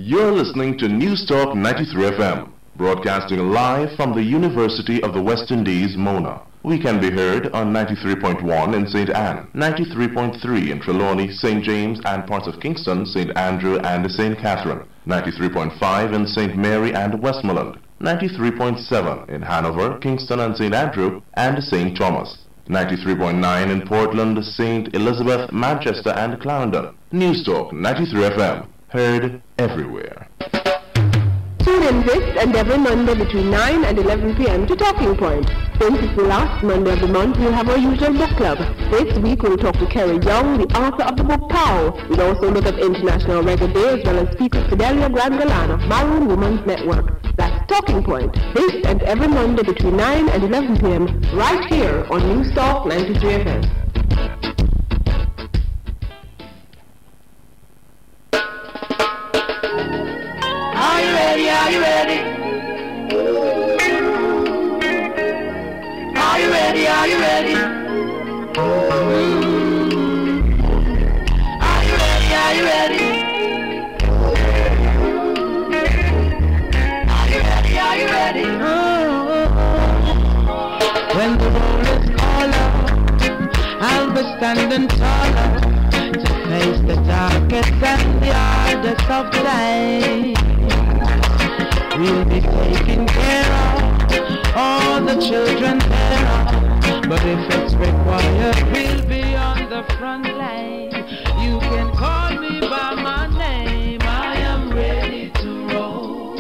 You're listening to News Talk 93 FM, broadcasting live from the University of the West Indies, Mona. We can be heard on 93.1 in St. Anne, 93.3 in Trelawney, St. James, and parts of Kingston, St. Andrew, and St. Catherine, 93.5 in St. Mary and Westmoreland, 93.7 in Hanover, Kingston, and St. Andrew, and St. Thomas, 93.9 in Portland, St. Elizabeth, Manchester, and Clarendon. News Talk 93 FM, heard everywhere. Tune in this and every Monday between 9 and 11 p.m. to Talking Point. Since it's the last Monday of the month, we'll have our usual book club. This week we'll talk to Kerry Young, the author of the book Pow. We'll also look at International Reggae Day as well as speak with Fidelia Grangalan of Maroon Women's Network. That's Talking Point. This and every Monday between 9 and 11 p.m. right here on News Talk 93 FM. Are you ready? Are you ready? Are you ready? Are you ready? Are you ready? Are you ready? Are you ready? Are you ready? When the roll is all up, I'll be standing taller to face the darkest and the hardest of the day. We'll be taking care of all the children thereof, but if it's required, we'll be on the front line. You can call me by my name, I am ready to roll.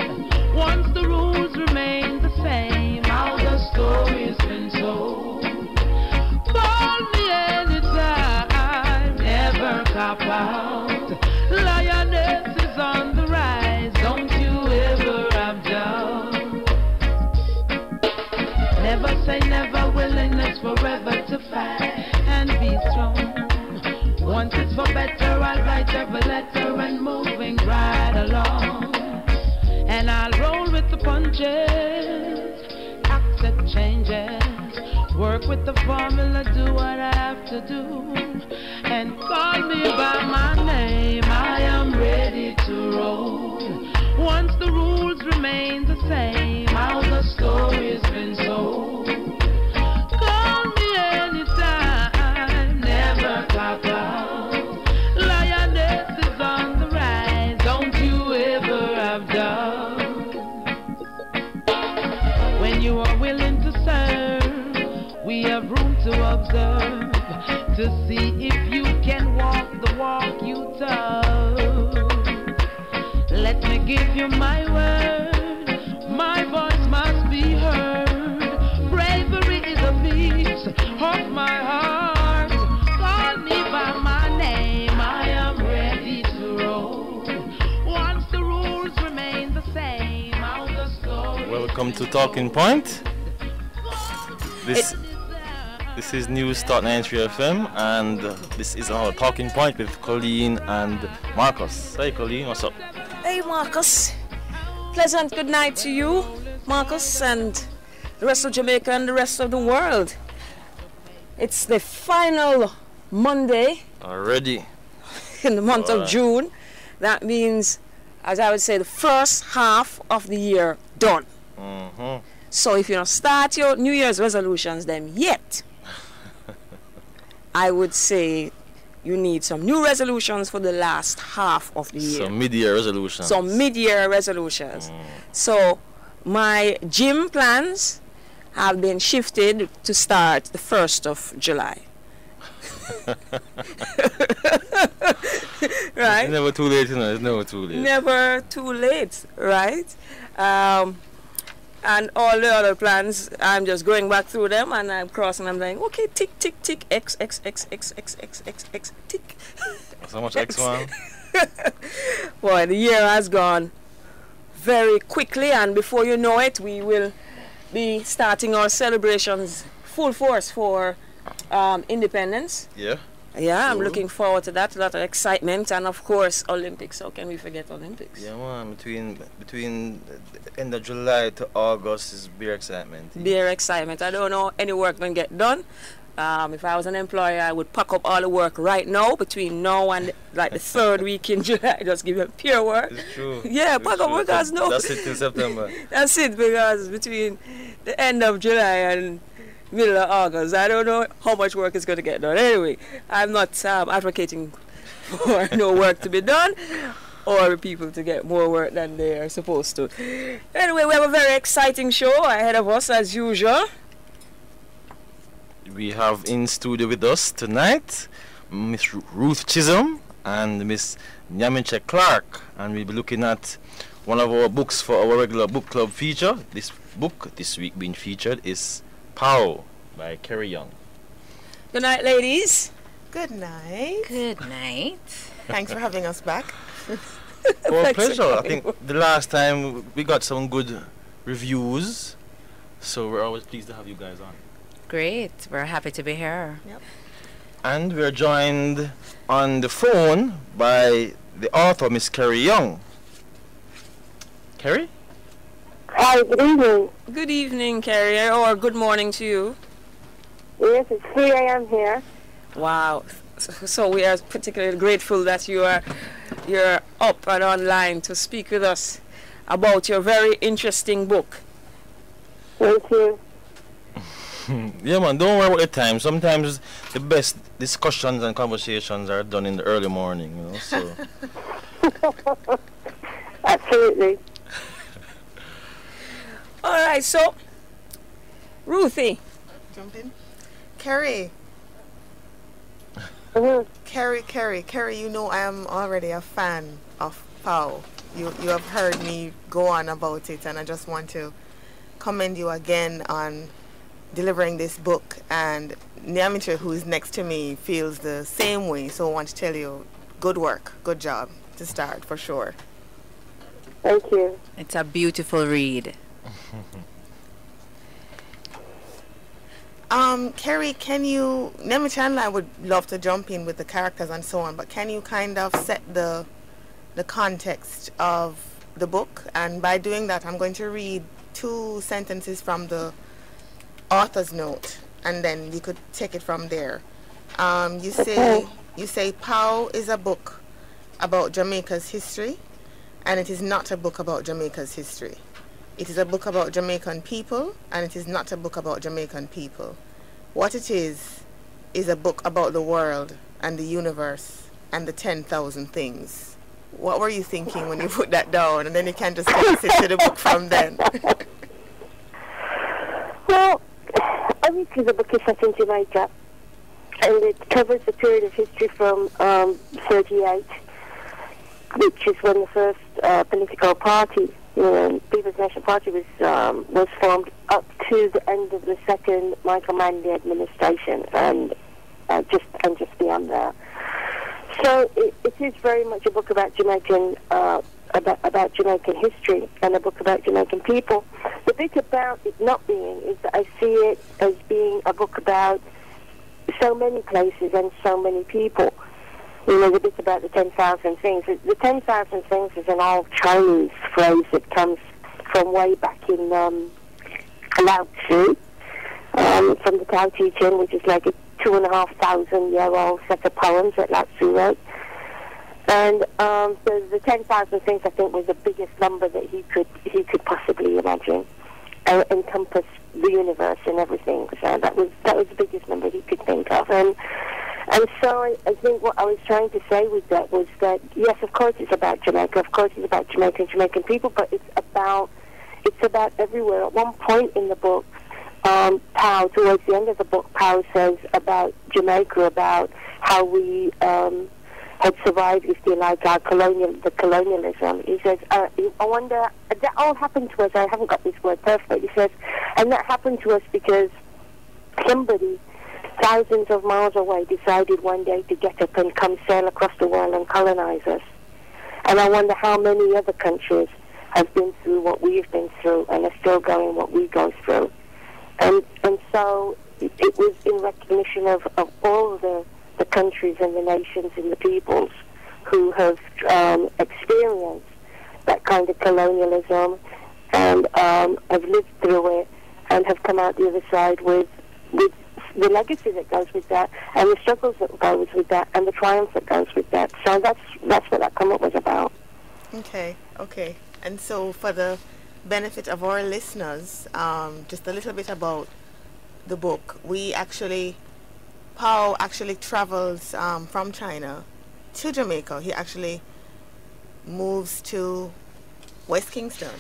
Once the rules remain the same, how the story's been told. Call me anytime, never cop out. Lioness is on the rise, don't you ever have doubt. Never say never, willingness forever to fight and be strong. Once it's for better, I'll write every letter and moving right along. And I'll roll with the punches, accept changes, work with the formula, do what I have to do, and call me by my name, I am ready to roll. Once the rules remain the same, how the story's been told. Call me anytime, never clock out. Lioness is on the rise, don't you ever have doubt. When you are willing to serve, we have room to observe, to see if you can walk the walk you took. Let me give you my word, my voice must be heard. Bravery is a piece of my heart. Call me by my name, I am ready to roll. Once the rules remain the same, how the story. Welcome to Talking Point. This is News Talk 93 FM, and this is our Talking Point with Colleen and Marcus. Hey Colleen, what's up? Hey Marcus, pleasant good night to you, Marcus, and the rest of Jamaica and the rest of the world. It's the final Monday Already in the month of June. That means, as I would say, the first half of the year done. Mm-hmm. So if you don't start your New Year's resolutions then yet, I would say you need some new resolutions for the last half of the year. Some mid-year resolutions. So my gym plans have been shifted to start the 1st of July. Right? It's never too late, you know. It's never too late. Never too late, right? And all the other plans, I'm just going back through them and I'm crossing. I'm like, okay, tick, tick, tick, X, X, X, X, X, X, X, X, tick. So much X1. Boy, the year has gone very quickly, and before you know it, we will be starting our celebrations full force for independence. Yeah. Yeah, I'm looking forward to that. A lot of excitement, and of course, Olympics. How can we forget Olympics? Yeah, man. Between the end of July to August is beer excitement. Beer excitement. I don't know any work going to get done, If I was an employer, I would pack up all the work right now, between now and like the third week in July. Just give them pure work. It's true. Yeah, It's pack up true. because no. That's it in September. That's it, because between the end of July and middle of August, I don't know how much work is going to get done. Anyway, I'm not advocating for no work to be done or people to get more work than they are supposed to. Anyway, we have a very exciting show ahead of us as usual. We have in studio with us tonight Miss Ruth Chisholm and Miss Nyamiche Clark, and we'll be looking at one of our books for our regular book club feature. This book this week being featured is Pow by Kerry Young. Good night, ladies. Good night. Good night. Thanks for having us back. Our Thanks for pleasure. I coming. think the last time we got some good reviews, so we're always pleased to have you guys on. Great. We're happy to be here. And we're joined on the phone by the author, Miss Kerry Young. Kerry? Hi, good evening. Good evening, Carrie, or good morning to you. Yes, it's 3 a.m. here. Wow. So we are particularly grateful that you're up and online to speak with us about your very interesting book. Thank you. Yeah, man, don't worry about the time. Sometimes the best discussions and conversations are done in the early morning, you know, so... Absolutely. All right, so, Ruthie. Jump in. Kerry. Mhm. Kerry, you know I am already a fan of Pow. You have heard me go on about it, and I just want to commend you again on delivering this book. And Nyamiche, who is next to me, feels the same way, so I want to tell you, good work, good job to start, for sure. Thank you. It's a beautiful read. Kerry, can you, Nyamiche and I would love to jump in with the characters and so on, but can you kind of set the context of the book? And by doing that, I'm going to read 2 sentences from the author's note, and then you could take it from there. You say Pow is a book about Jamaica's history, and it is not a book about Jamaica's history. It is a book about Jamaican people, and it is not a book about Jamaican people. What it is a book about the world and the universe and the 10,000 things. What were you thinking when you put that down? And then you can just take us into the book from then. Well, obviously the book is set in Jamaica, and it covers the period of history from 38, which is when the first political party, People's National Party, was formed, up to the end of the second Michael Manley administration, and just beyond that. So it is very much a book about Jamaican about Jamaican history, and a book about Jamaican people. The bit about it not being is that I see it as being a book about so many places and so many people. The bit about the 10,000 things. The 10,000 things is an old Chinese phrase that comes from way back in Lao Tzu, from the Tao Te Ching, which is like a 2,500-year-old set of poems that Lao Tzu wrote. And so the 10,000 things, I think, was the biggest number that he could possibly imagine, encompass the universe and everything. So that was the biggest number he could think of. And so I think what I was trying to say with that was that, yes, of course it's about Jamaica, of course it's about Jamaican people, but it's about everywhere. At one point in the book, Pow, towards the end of the book, Pow says about Jamaica, about how we had survived, if you like, the colonialism. He says, I wonder, that all happened to us, I haven't got this word perfect, he says, and that happened to us because somebody thousands of miles away decided one day to get up and come sail across the world and colonize us. And I wonder how many other countries have been through what we've been through and are still going what we go through. And so it was in recognition of all the countries and the nations and the peoples who have experienced that kind of colonialism and have lived through it and have come out the other side with the legacy that goes with that, and the struggles that goes with that, and the triumph that goes with that. So that's what that come up was about. Okay. And so for the benefit of our listeners, just a little bit about the book. Pow actually travels from China to Jamaica. He actually moves to West Kingston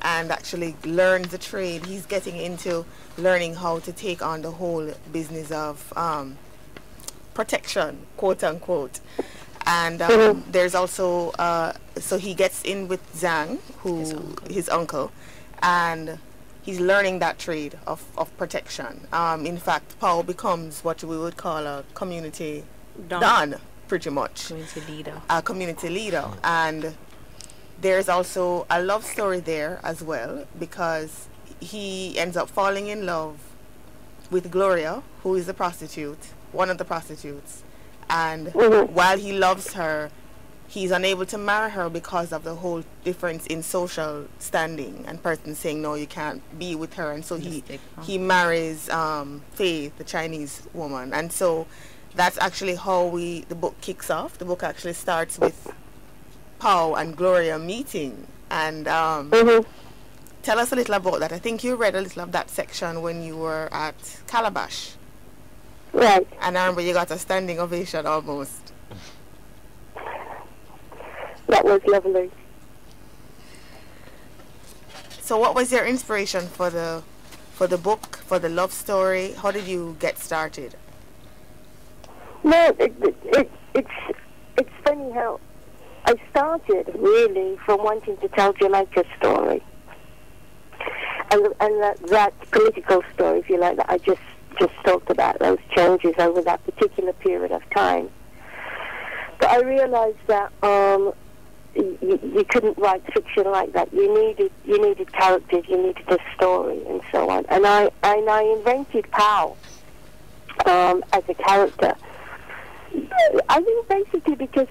and actually learns the trade. He's getting into learning how to take on the whole business of protection, quote unquote. And there's also, so he gets in with Zhang, his uncle, and he's learning that trade of protection. In fact, Paul becomes what we would call a community don, pretty much. Community leader. A community leader. And there's also a love story there as well, because he ends up falling in love with Gloria, who is a prostitute, one of the prostitutes. And while he loves her, he's unable to marry her because of the whole difference in social standing and persons saying, no, you can't be with her. And so he marries Faith, the Chinese woman. And so that's actually how the book kicks off. The book actually starts with Pow and Gloria meeting. And tell us a little about that. I think you read a little of that section when you were at Calabash. Right. And I remember you got a standing ovation almost. That was lovely. So what was your inspiration for the book, for the love story? How did you get started? No, it's funny how I started really from wanting to tell Jamaica's story. And that political story, if you like, that I just talked about, those changes over that particular period of time. But I realized that you couldn't write fiction like that. You needed characters, you needed a story, and so on. And I invented Pow as a character. I think basically because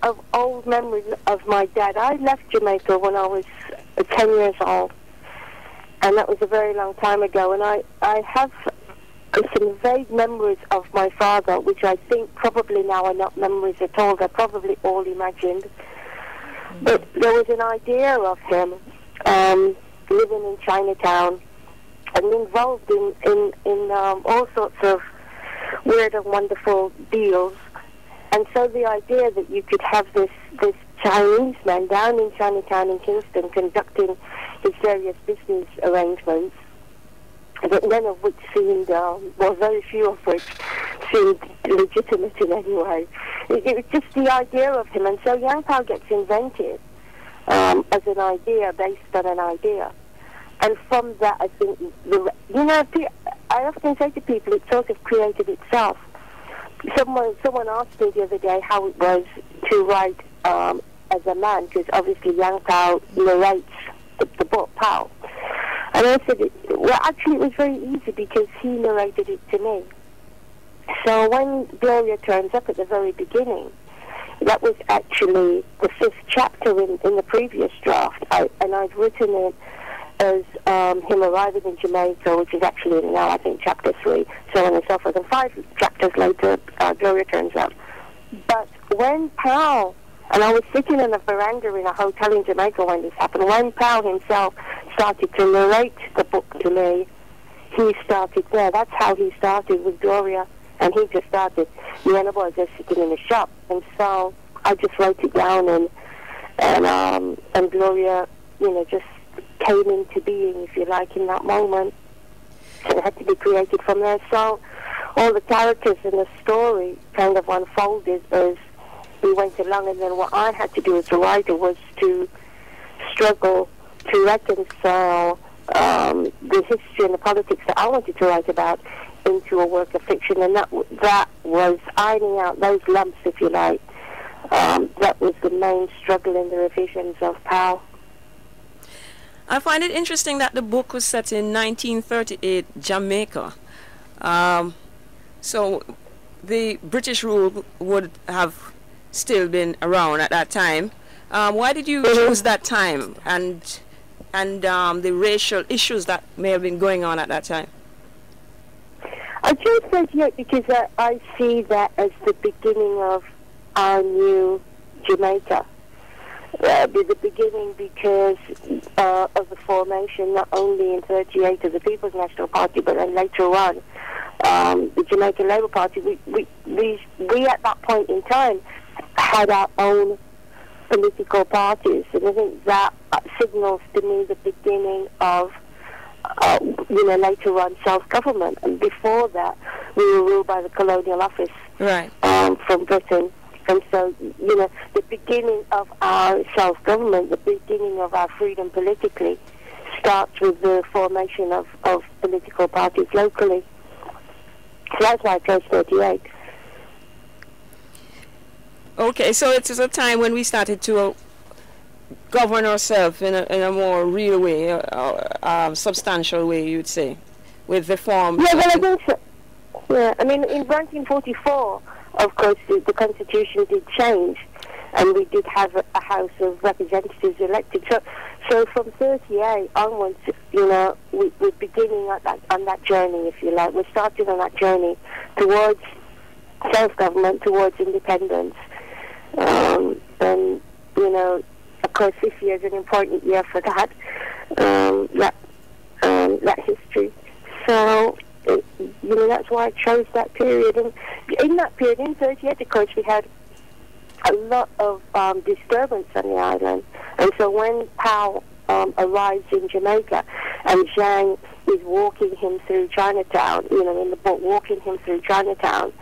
of old memories of my dad. I left Jamaica when I was 10 years old, and that was a very long time ago. And I have some vague memories of my father, which I think probably now are not memories at all. They're probably all imagined. But there was an idea of him living in Chinatown and involved in all sorts of weird and wonderful deals. And so the idea that you could have this Chinese man down in Chinatown in Kingston conducting his various business arrangements, but none of which seemed, very few of which seemed legitimate in any way. It was just the idea of him, and so Yang Pao gets invented as an idea, based on an idea. And from that, I think, I often say to people, it sort of created itself. Someone asked me the other day how it was to write as a man, because obviously Yang Pao narrates the book, Pao. And I said, actually it was very easy because he narrated it to me. So when Gloria turns up at the very beginning, that was actually the 5th chapter in the previous draft, and I'd written it as him arriving in Jamaica, which is actually now, I think, chapter 3, so on and so forth. And 5 chapters later, Gloria turns up. But when Pao, and I was sitting in a veranda in a hotel in Jamaica when this happened, when Pao himself started to narrate the book to me, he started there. That's how he started with Gloria, and he just started. Me and I was just sitting in the shop, and so I just wrote it down, and Gloria, just came into being, if you like, in that moment. So it had to be created from there. So all the characters in the story kind of unfolded as we went along, and then what I had to do as a writer was to struggle to reconcile the history and the politics that I wanted to write about into a work of fiction, and that was ironing out those lumps, if you like. That was the main struggle in the revisions of Pao. I find it interesting that the book was set in 1938 Jamaica. So the British rule would have still been around at that time. Why did you choose that time and the racial issues that may have been going on at that time? I I chose 38 because I see that as the beginning of our new Jamaica. The beginning because of the formation not only in 38 of the People's National Party, but then later on the Jamaican Labour Party. We at that point in time had our own political parties, and I think that signals to me the beginning of later on self-government. And before that, we were ruled by the colonial office from Britain. And so, the beginning of our self-government, the beginning of our freedom politically, starts with the formation of political parties locally. So that's why I chose 38. Okay, so it is a time when we started to govern ourselves in a more real way, substantial way, you'd say, with the form. Yeah, well, I think so. Yeah, I mean, in 1944, of course, the Constitution did change, and we did have a House of Representatives elected. So from 38 onwards, we're beginning on that journey, if you like. We're starting on that journey towards self-government, towards independence. And, of course, this year is an important year for that history. So, that's why I chose that period. And in that period, in 38, of course, we had a lot of disturbance on the island. And so when Powell arrives in Jamaica and Zhang is walking him through Chinatown, in the book, walking him through Chinatown,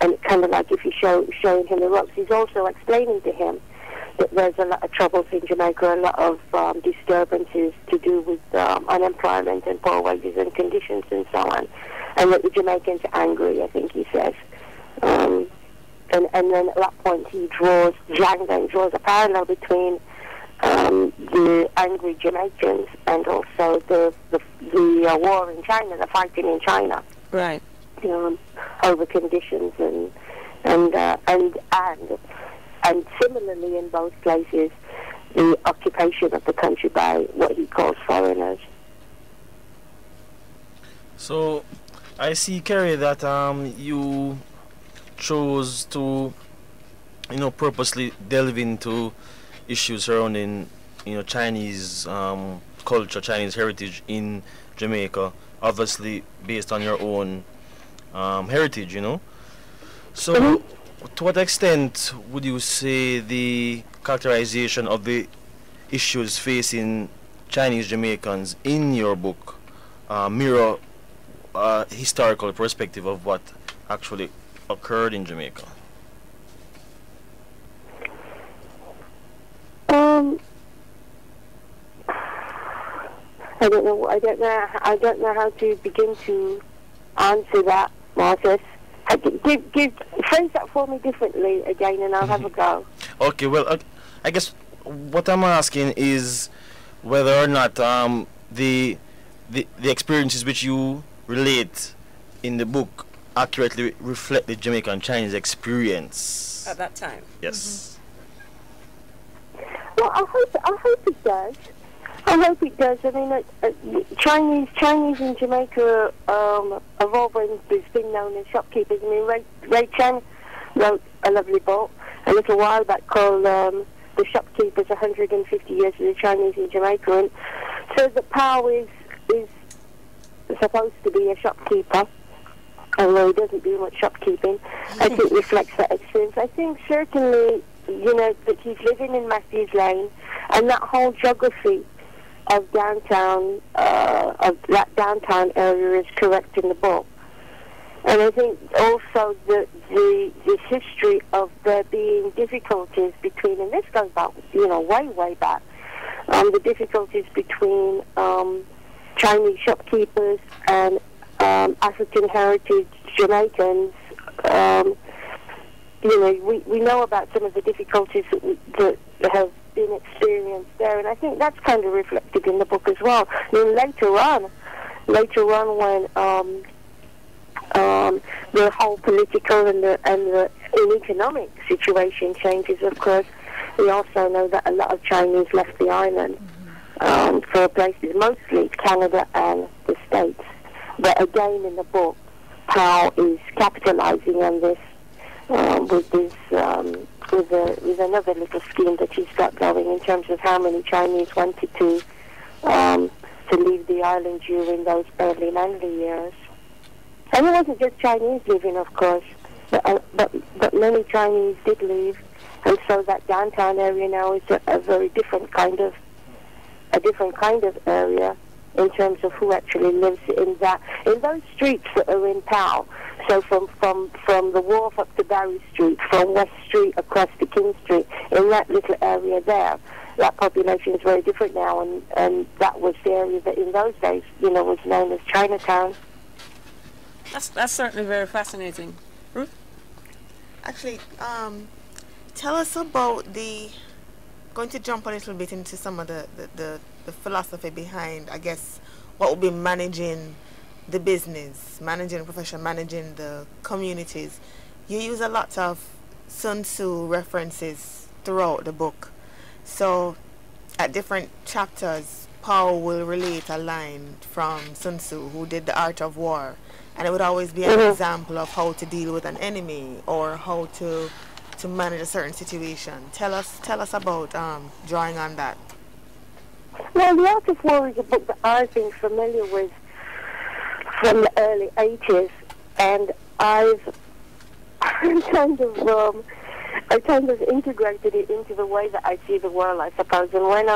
and kind of like if you showing him the ropes, he's also explaining to him that there's a lot of troubles in Jamaica, a lot of disturbances to do with unemployment and poor wages and conditions and so on, and that the Jamaicans are angry, I think he says. And then at that point Zhang then draws a parallel between the angry Jamaicans and also the war in China, the fighting in China. Right. Over conditions and similarly in both places, the occupation of the country by what he calls foreigners. So, I see, Kerry, that you chose to, purposely delve into issues surrounding, Chinese culture, Chinese heritage in Jamaica, obviously based on your own heritage, So, to what extent would you say the characterization of the issues facing Chinese Jamaicans in your book mirror a historical perspective of what actually occurred in Jamaica? I don't know how to begin to answer that, Marcus. Phrase that for me differently again, and I'll have a go. Okay, well, I guess what I'm asking is whether or not the experiences which you relate in the book accurately reflect the Jamaican Chinese experience at that time. Yes. Well, I hope it does. I hope it does. I mean, Chinese in Jamaica have always been known as shopkeepers. I mean, Ray Chen wrote a lovely book a little while back called The Shopkeepers, 150 Years of the Chinese in Jamaica. And so the Powell is supposed to be a shopkeeper, although he doesn't do much shopkeeping. I think reflects that experience. I think certainly, that he's living in Matthews Lane, and that whole geography of downtown, of that downtown area is correct in the book. And I think also the history of there being difficulties between, and this goes back, way back, the difficulties between Chinese shopkeepers and African heritage Jamaicans. We know about some of the difficulties that have been experienced there, and I think that's kind of reflected in the book as well. I mean, later on when the whole political and the economic situation changes, of course, we also know that a lot of Chinese left the island for places, mostly Canada and the States. But again, in the book, Powell is capitalizing on this with this with another little scheme that he's got going in terms of how many Chinese wanted to leave the island during those early Manly years. And it wasn't just Chinese leaving, of course, but many Chinese did leave, and so that downtown area now is a very different kind of area in terms of who actually lives in those streets that are in Powell. So from the wharf up to Barry Street, from West Street across to King Street, in that little area there, that population is very different now, and that was the area that in those days, was known as Chinatown. That's certainly very fascinating. Ruth? Actually, tell us about going to jump a little bit into some of the philosophy behind, I guess, what would be managing the business, managing the profession, managing the communities. You use a lot of Sun Tzu references throughout the book. So at different chapters, Paul will relate a line from Sun Tzu, who did The Art of War, and it would always be an example of how to deal with an enemy or how to manage a certain situation. Tell us about drawing on that. Well, The Art of War is a book that I've been familiar with from the early 80s, and I've kind of integrated it into the way that I see the world, I suppose. And when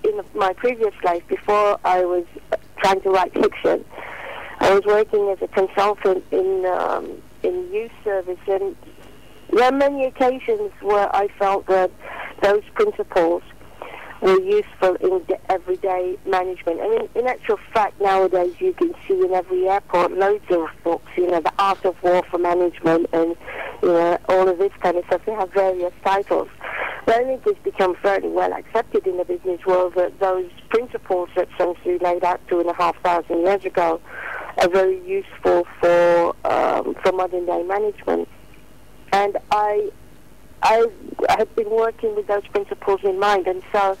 in my previous life, before I was trying to write fiction, I was working as a consultant in youth service, and there are many occasions where I felt that those principles were useful in everyday management. I mean, in actual fact, nowadays you can see in every airport loads of books, The Art of War for Management, and, all of this kind of stuff. They have various titles. But I think it's become fairly well accepted in the business world that those principles that Sun Tzu laid out 2,500 years ago are very useful for modern day management. And I had been working with those principles in mind, and so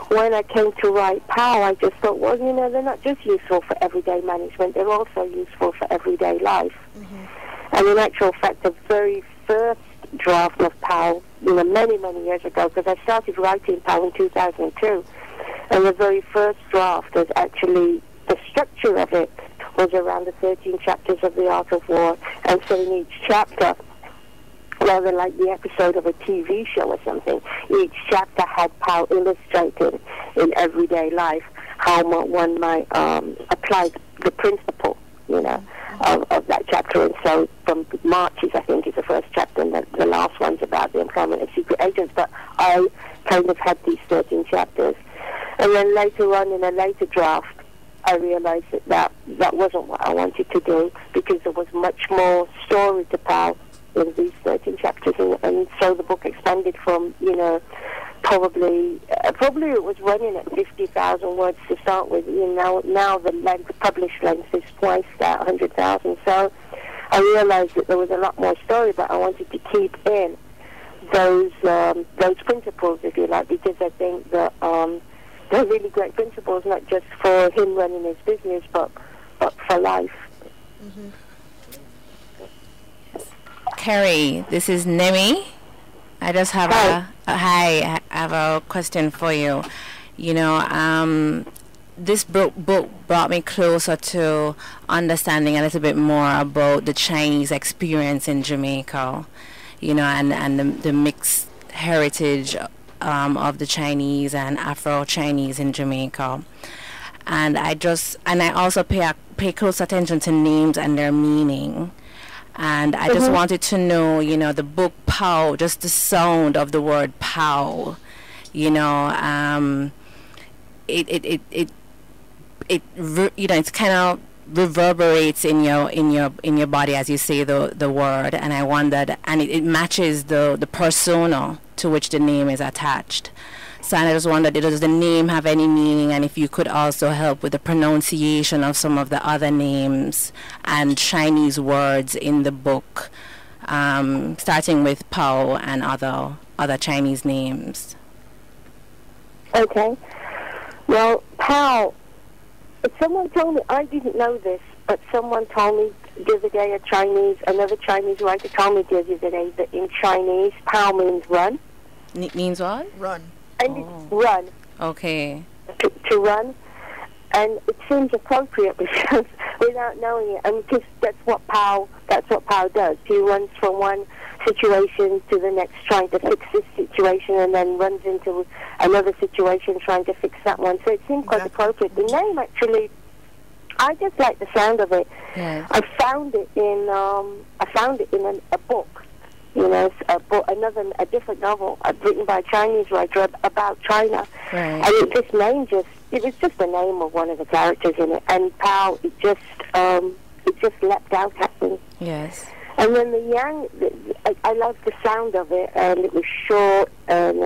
when I came to write Power, I just thought, well, they're not just useful for everyday management, they're also useful for everyday life. Mm-hmm. And in actual fact, the very first draft of Power, many, many years ago, because I started writing Power in 2002, and the very first draft was actually, the structure of it was around the 13 chapters of The Art of War, and so in each chapter, rather like the episode of a TV show or something, each chapter had Powell illustrated in everyday life how one might apply the principle, of that chapter. And so from Marches, I think, is the first chapter, and the last one's about the employment of secret agents. But I kind of had these 13 chapters. And then later on, in a later draft, I realized that wasn't what I wanted to do, because there was much more story to Powell in these 13 chapters, and so the book expanded from, probably it was running at 50,000 words to start with. Now the published length is twice that, 100,000. So I realized that there was a lot more story, but I wanted to keep in those principles, if you like, because I think that they're really great principles, not just for him running his business, but for life. Mm-hmm. Kerry, this is Nemi. I just have I have a question for you. This book brought me closer to understanding a little bit more about the Chinese experience in Jamaica, and the mixed heritage of the Chinese and Afro-Chinese in Jamaica. And I also pay close attention to names and their meaning. And I just wanted to know, the book Pow, just the sound of the word Pow, it kind of reverberates in your body as you say the word, and I wondered, and it matches the persona to which the name is attached. So I just wondered, does the name have any meaning, and if you could also help with the pronunciation of some of the other names and Chinese words in the book, starting with Pao and other Chinese names. Okay. Well, Pao, someone told me, I didn't know this, but someone told me the other day another Chinese writer told me the other day that in Chinese, Pao means run. Means what? Run. And it's run. Okay. To run. And it seems appropriate because without knowing it, and because that's what Pao does. He runs from one situation to the next, trying to fix this situation, and then runs into another situation trying to fix that one. So it seemed quite appropriate. The name actually, I just like the sound of it. Yes. I found it in a book. You know, a different novel written by a Chinese writer about China. Right. And this name it was just the name of one of the characters in it. And Pao, it just leapt out at me. Yes. And then the Yang, I loved the sound of it, and it was short, and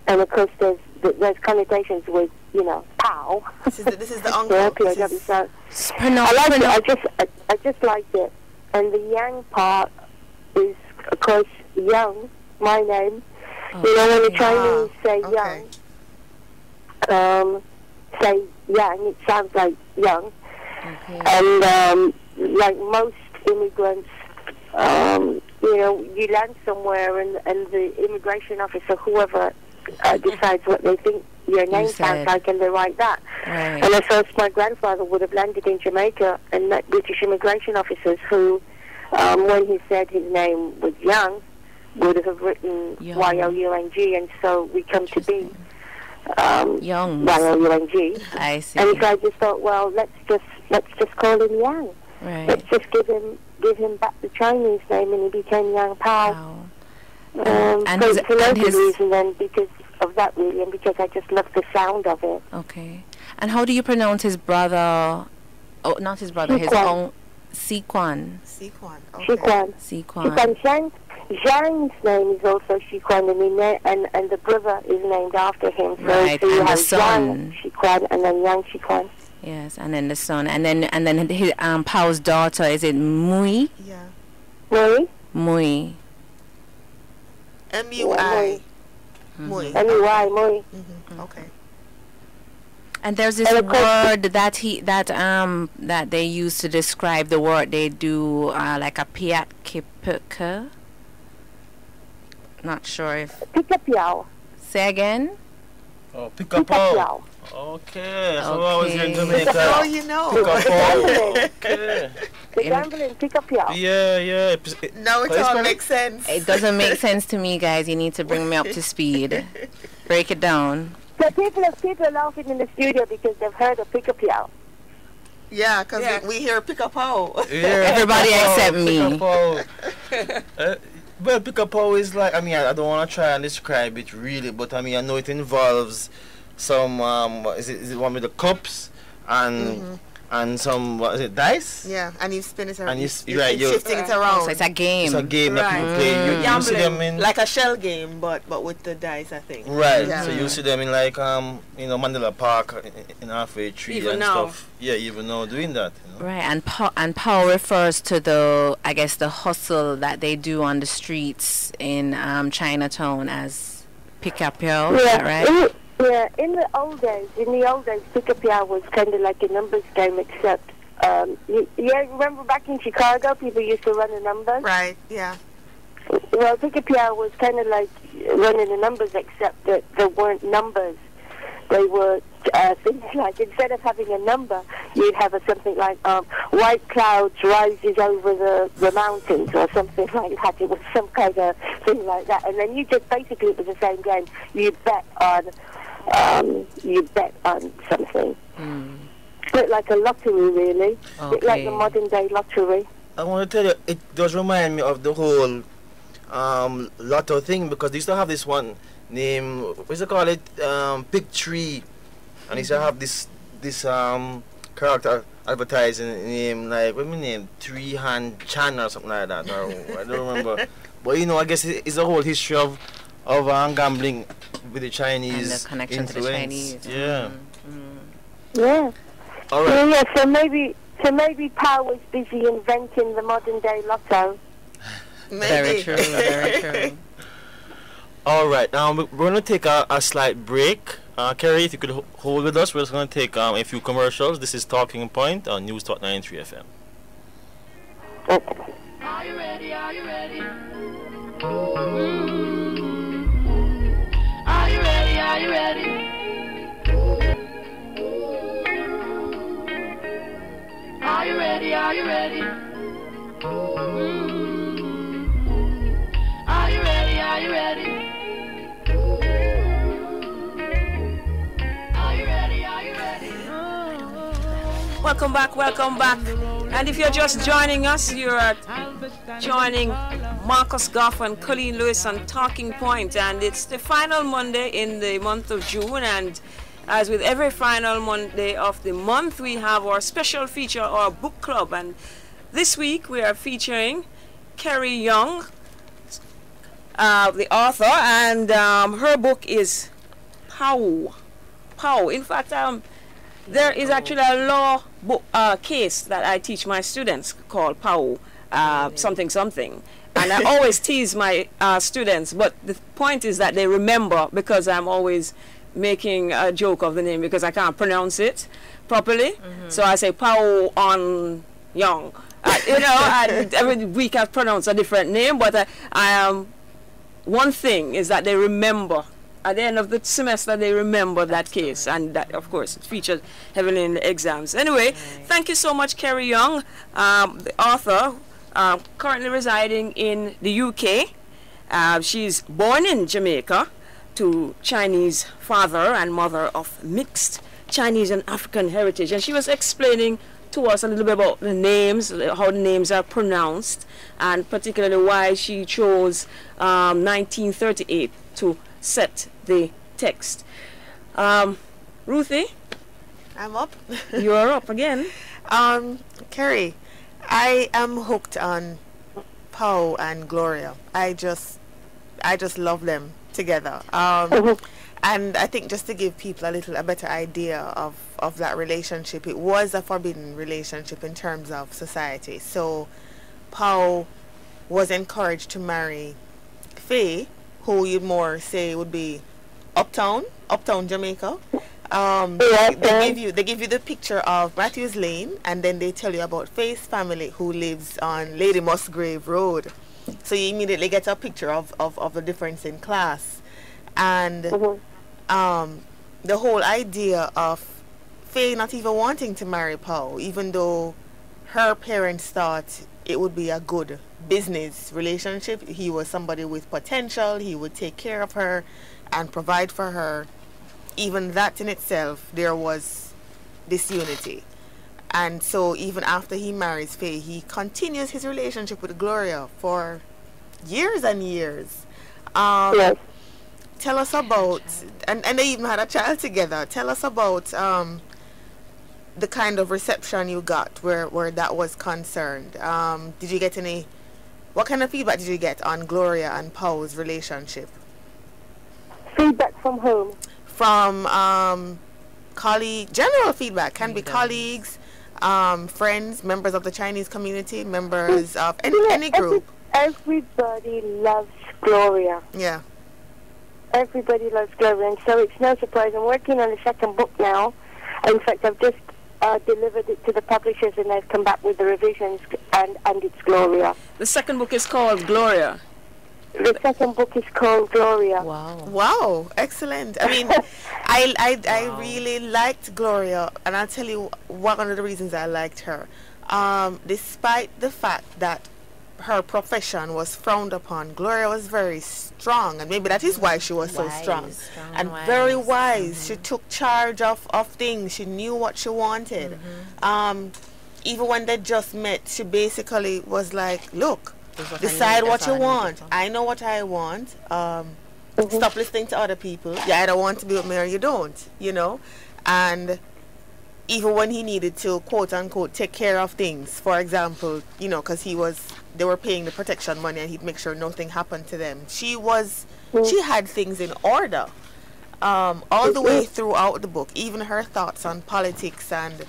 of course there's connotations with, you know, Pao. This is the uncle. I just liked it. And the Yang part is, of course, young, my name. You know, when the Chinese say young, say yang, it sounds like young. Okay. And like most immigrants, you know, you land somewhere and the immigration officer, whoever, decides what they think your name sounds like, and they write that. Right. And at first my grandfather would have landed in Jamaica and met British immigration officers who, when he said his name was Young, would have written Y-O-U-N-G, and so we come to be Young. Y-O-U-N-G. I see. And so I just thought, well, let's just call him Yang. Right. Let's just give him back the Chinese name, and he became Yang Pao. And so his, for no and his reason then, because of that really, and because I just love the sound of it. Okay. And how do you pronounce his brother? Oh, not his brother. His own Siquan. Siquan. Siquan. Siquan. Zhang's name is also Siquan, and the brother is named after him. So, Right. so you And the have son. Zhang Siquan and then Yang Siquan. Yes, and then the son, and then his Pao's daughter, is it Mui? Yeah. Mui. Mui. M-U-I. Mui. M-U-I. Mui. Okay. And there's this word that they use to describe the work they do, like a piat kipka. Not sure if. Picapiao. Say again. Oh, Picapiao. Okay, so I was here in Jamaica. Oh, you know. Okay. The gambling Picapiao. Yeah. Now it all makes sense. It doesn't make sense to me, guys. You need to bring me up to speed. Break it down. So people are laughing in the studio because they've heard of Picapiao. Yeah, because we hear Picapo. Yeah, everybody except me. Well, Picapo is like, I mean, I don't want to try and describe it really, but I mean, I know it involves some, is it one with the cups and some, what is it, dice? Yeah, and you spin it around. And you're shifting it around. So it's a game. It's a game that people play. You see them in like a shell game, but with the dice, I think. Right. Yeah. So you see them in like Mandela Park in Halfway Tree even and now. Stuff. Yeah, even now doing that. You know? Right, and power refers to the hustle that they do on the streets in Chinatown as Picapiao. Yeah, is that right? In the old days, Picapiao was kind of like a numbers game, except, remember back in Chicago, people used to run the numbers? Right, yeah. Well, Picapiao was kind of like running the numbers, except that there weren't numbers. They were things like, instead of having a number, you'd have something like white clouds rises over the mountains or something like that. It was some kind of thing like that. And then you just, basically it was the same game. You bet on something. A bit like a lottery, really. A bit like the modern day lottery. I want to tell you, it does remind me of the whole lotto thing, because they used to have this one name, what is it called? Pick Tree, and he used to have this character advertising name, like, what my name, Three Hand Chan or something like that, or I don't remember. But I guess it's a whole history of gambling with the Chinese and the connection influence. to the Chinese. Yeah. Yeah. All right. Yeah. So maybe Pao was busy inventing the modern day lotto. Very true. Very true. All right. We're going to take a slight break. Kerry, if you could hold with us, we're just going to take a few commercials. This is Talking Point on News Talk 93 FM. Okay. Are you ready? Are you ready? Are you ready? Are you ready? Are you ready? Are you ready? Are you ready? Are you ready? Are you ready? Are you ready? Welcome back, welcome back. And if you're just joining us, you're joining Marcus Goff and Colleen Lewis on Talking Point, and it's the final Monday in the month of June, and as with every final Monday of the month, we have our special feature, our book club, and this week we are featuring Carrie Young, the author, and her book is Pow. In fact, there is actually a law book, case that I teach my students called Pow, something. And I always tease my students, but the point is that they remember, because I'm always making a joke of the name because I can't pronounce it properly. So I say Pow on Young. And every week I pronounce a different name, but one thing is that they remember. At the end of the semester, they remember that case, and that, of course, it featured heavily in the exams. Anyway, thank you so much, Carrie Young, the author, currently residing in the UK. She's born in Jamaica to Chinese father and mother of mixed Chinese and African heritage, and she was explaining to us a little bit about the names, how the names are pronounced, and particularly why she chose 1938 to set the text. Ruthie? I'm up. You're up again. Carrie, I am hooked on Pow and Gloria. I just love them together. And I think just to give people a better idea of that relationship, it was a forbidden relationship in terms of society. So Pow was encouraged to marry Faye, who you'd more say would be uptown Jamaica. They give you the picture of Matthews Lane, and then they tell you about Faye's family, who lives on Lady Musgrave Road. So you immediately get a picture of the difference in class. And the whole idea of Faye not even wanting to marry Pow, even though her parents thought it would be a good business relationship. He was somebody with potential. He would take care of her and provide for her. Even that in itself, there was disunity. And so even after he marries Faye, he continues his relationship with Gloria for years and years. Yes. Tell us about, and they even had a child together. Tell us about the kind of reception you got where that was concerned. Did you get what kind of feedback did you get on Gloria and Pow's relationship? Feedback from whom? From general feedback. Can be colleagues, friends, members of the Chinese community, members of any group. Everybody loves Gloria. Yeah. Everybody loves Gloria, and so it's no surprise. I'm working on the second book now. In fact, I've just delivered it to the publishers, and they've come back with the revisions, and it's Gloria. The second book is called Gloria. The second book is called Gloria. Wow, excellent. I mean, I really liked Gloria, and I'll tell you one of the reasons I liked her. Despite the fact that her profession was frowned upon, Gloria was very strong, and maybe that is why she was so strong and very wise. She took charge of things. She knew what she wanted. Even when they just met, she basically was like, look, decide what you want. I know what I want. Stop listening to other people. You either want to be with me or you don't, and even when he needed to, quote unquote, take care of things, for example, because they were paying the protection money, and he'd make sure nothing happened to them. She had things in order, all the way throughout the book. Even her thoughts on politics and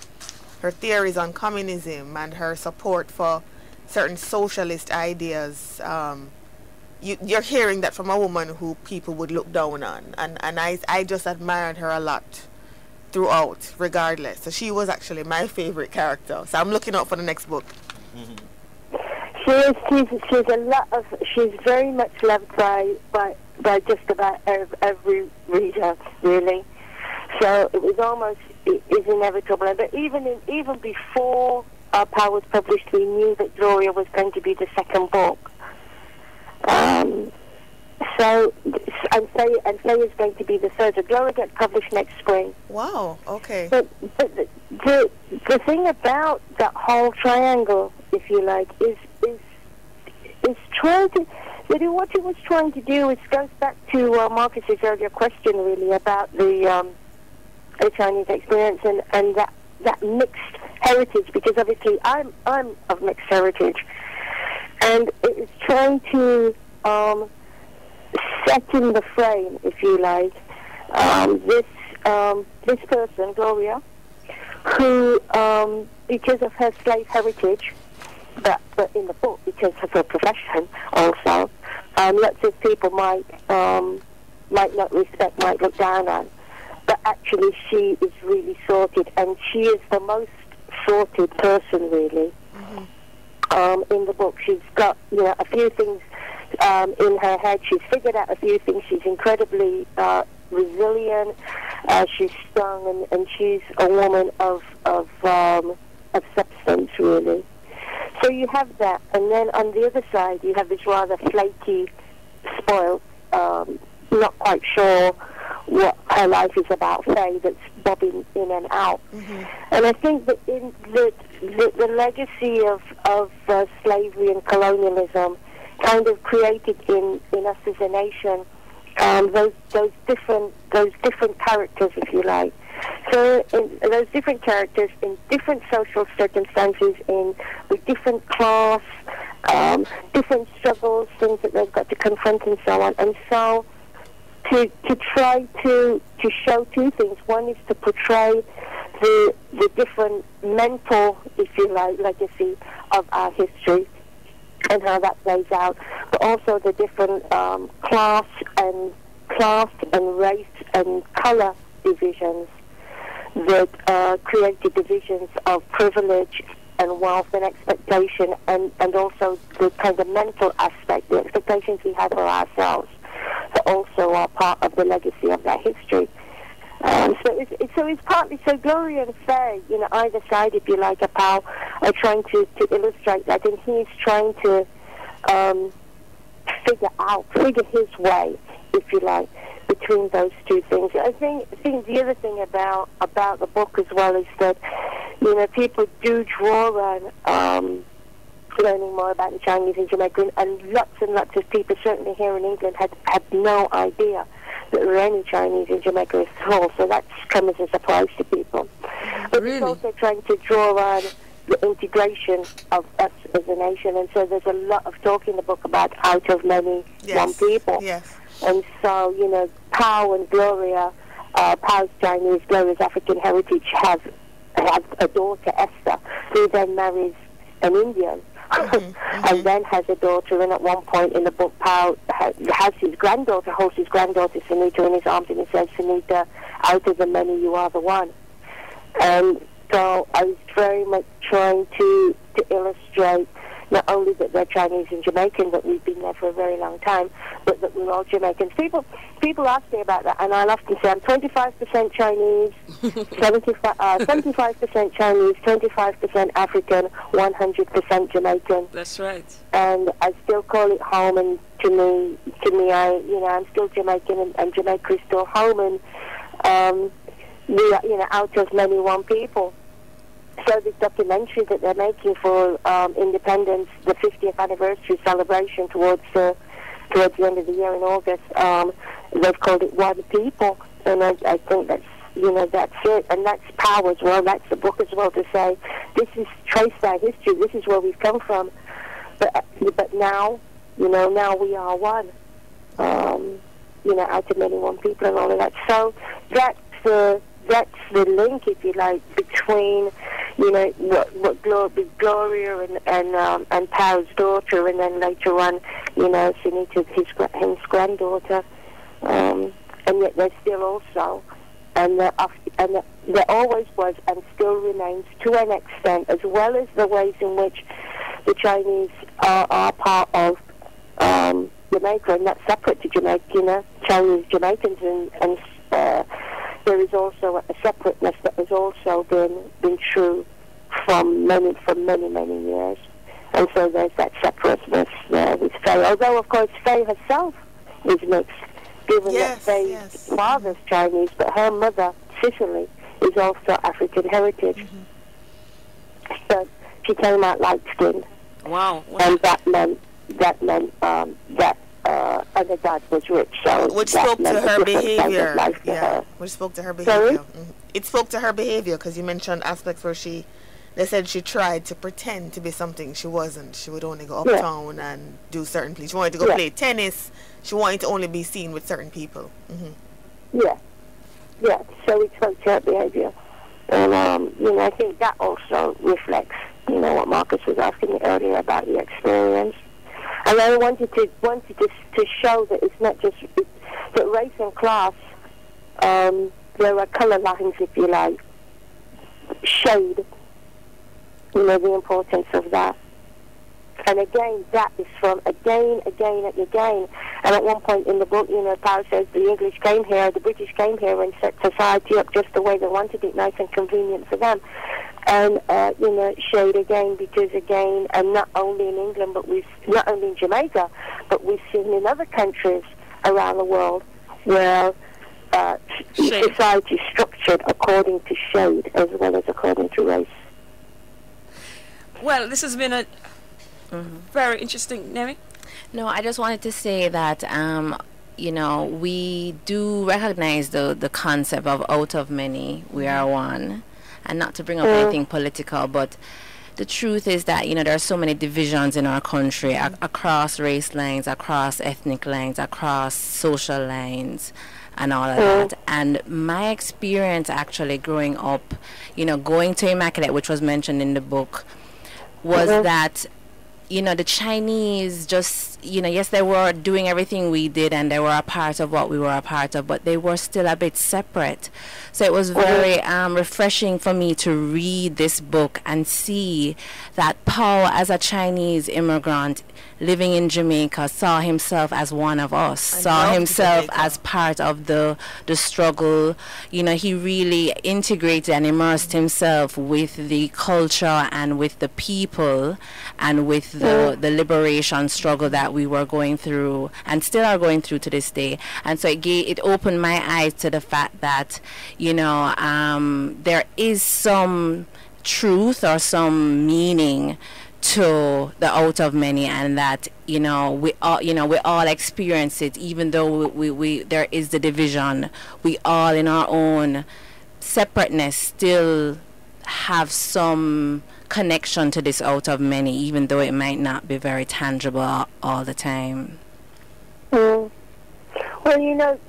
her theories on communism and her support for certain socialist ideas. You're hearing that from a woman who people would look down on, and I just admired her a lot throughout, regardless. So she was actually my favorite character. So I'm looking out for the next book. She's a lot of. She's very much loved by just about every reader, really. So it was almost it is inevitable. But even before Power was published, we knew that Gloria was going to be the second book. So and Faye is going to be the third. So Gloria gets published next spring. Wow. Okay. But the thing about that whole triangle, if you like, is trying to. What it was trying to do is goes back to Marcus's earlier question, really, about the Chinese experience and that mixed heritage. Because obviously, I'm of mixed heritage, and it is trying to set in the frame, if you like, this person, Gloria, who because of her slave heritage. But in the book, because of her profession also, lots of people might not respect, might look down on. But actually, she is really sorted, and she is the most sorted person, really. Mm-hmm. In the book, she's got a few things in her head. She's figured out a few things. She's incredibly resilient. She's strong, and she's a woman of substance, really. So you have that, and then on the other side, you have this rather flaky, spoiled, not quite sure what her life is about, Faye, that's bobbing in and out. Mm-hmm. And I think that in the legacy of slavery and colonialism kind of created in us as a nation those different characters, if you like. So those different characters in different social circumstances, with different class, different struggles, things that they've got to confront and so on. And so to try to show two things. One is to portray the different mental, if you like, legacy of our history and how that plays out, but also the different class and race and color divisions that created divisions of privilege and wealth and expectation, and also the kind of mental aspect, the expectations we have for ourselves, that also are part of the legacy of that history. So it's partly, so Gloria and Faye, either side, if you like, are trying to illustrate that, and he's trying to figure his way, if you like, between those two things. I think the other thing about the book as well is that, people do draw on learning more about the Chinese in Jamaica, and lots of people, certainly here in England, had no idea that there were any Chinese in Jamaica at all, so that's come as a surprise to people. But Really? it's also trying to draw on the integration of us as a nation, and so there's a lot of talk in the book about out of many, one people. Yes. And so, Pao and Gloria, Pao's Chinese, Gloria's African heritage, have a daughter, Esther, who then marries an Indian, and then has a daughter, and at one point in the book, Pao has his granddaughter, holds his granddaughter, Sunita, in his arms, and he says, Sunita, out of the many, you are the one. And so I was very much trying to illustrate not only that they're Chinese and Jamaican, that we've been there for a very long time, but that we're all Jamaicans. People ask me about that, and I'll often say I'm 25% Chinese, 75% Chinese, 25% African, 100% Jamaican. That's right. And I still call it home, and to me, I'm still Jamaican, and Jamaica is still home, and we are, out of many, one people. So this documentary that they're making for independence, the 50th anniversary celebration towards the end of the year in August, they've called it One People, and I think that's it, and that's Power as well. That's the book as well, to say this is trace our history. This is where we've come from, but now now we are one. Out of many, one people, and all of that. So that's the link, if you like, between what Gloria and Pao's daughter, and then later on, Sunita, his granddaughter, and yet there's still also, and there always was and still remains, to an extent, as well as the ways in which the Chinese are part of Jamaica and not separate to Jamaica, you know, Chinese Jamaicans, and there is also a separateness that has also been true from many years. And so there's that separateness there with Faye. Although, of course, Faye herself is mixed, given that Faye's father's Chinese, but her mother, Cicely, is also African heritage. So she came out light-skinned. Wow. And that meant that and the dad was rich. So which spoke to her behavior. Her. Which spoke to her behavior. It spoke to her behavior because you mentioned aspects where they said she tried to pretend to be something she wasn't. She would only go uptown and do certain things. She wanted to go play tennis. She wanted to only be seen with certain people. Yeah. So it spoke to her behavior. And, you know, I think that also reflects, you know, what Marcus was asking me earlier about the experience. And I wanted to show that it's not just that race and class. There are color lines, if you like, shade. You know, the importance of that. And again, that is from again. And at one point in the book, you know, Paul says the English came here, the British came here and set society up just the way they wanted it, nice and convenient for them. And, you know, shade again, because again, and not only in England, but not only in Jamaica, but we've seen in other countries around the world where society is structured according to shade as well as according to race. Well, this has been a very interesting, Nemi. No, I just wanted to say that, you know, we do recognize the concept of out of many, we are one. And not to bring up anything political, but the truth is that, you know, there are so many divisions in our country across race lines, across ethnic lines, across social lines, and all of that. And my experience actually growing up, you know, going to Immaculate, which was mentioned in the book, was that, you know, the Chinese just, you know, yes, they were doing everything we did and they were a part of what we were a part of, but they were still a bit separate. So it was very refreshing for me to read this book and see that Paul, as a Chinese immigrant living in Jamaica, saw himself as one of us, saw himself as part of the struggle. You know, he really integrated and immersed himself with the culture and with the people and with the liberation struggle that we were going through and still are going through to this day. And so it opened my eyes to the fact that, you know, there is some truth or some meaning to the out of many, and that, you know, we all experience it, even though we there is the division. We all in our own separateness still have some connection to this out of many, even though it might not be very tangible all the time. Well, you know,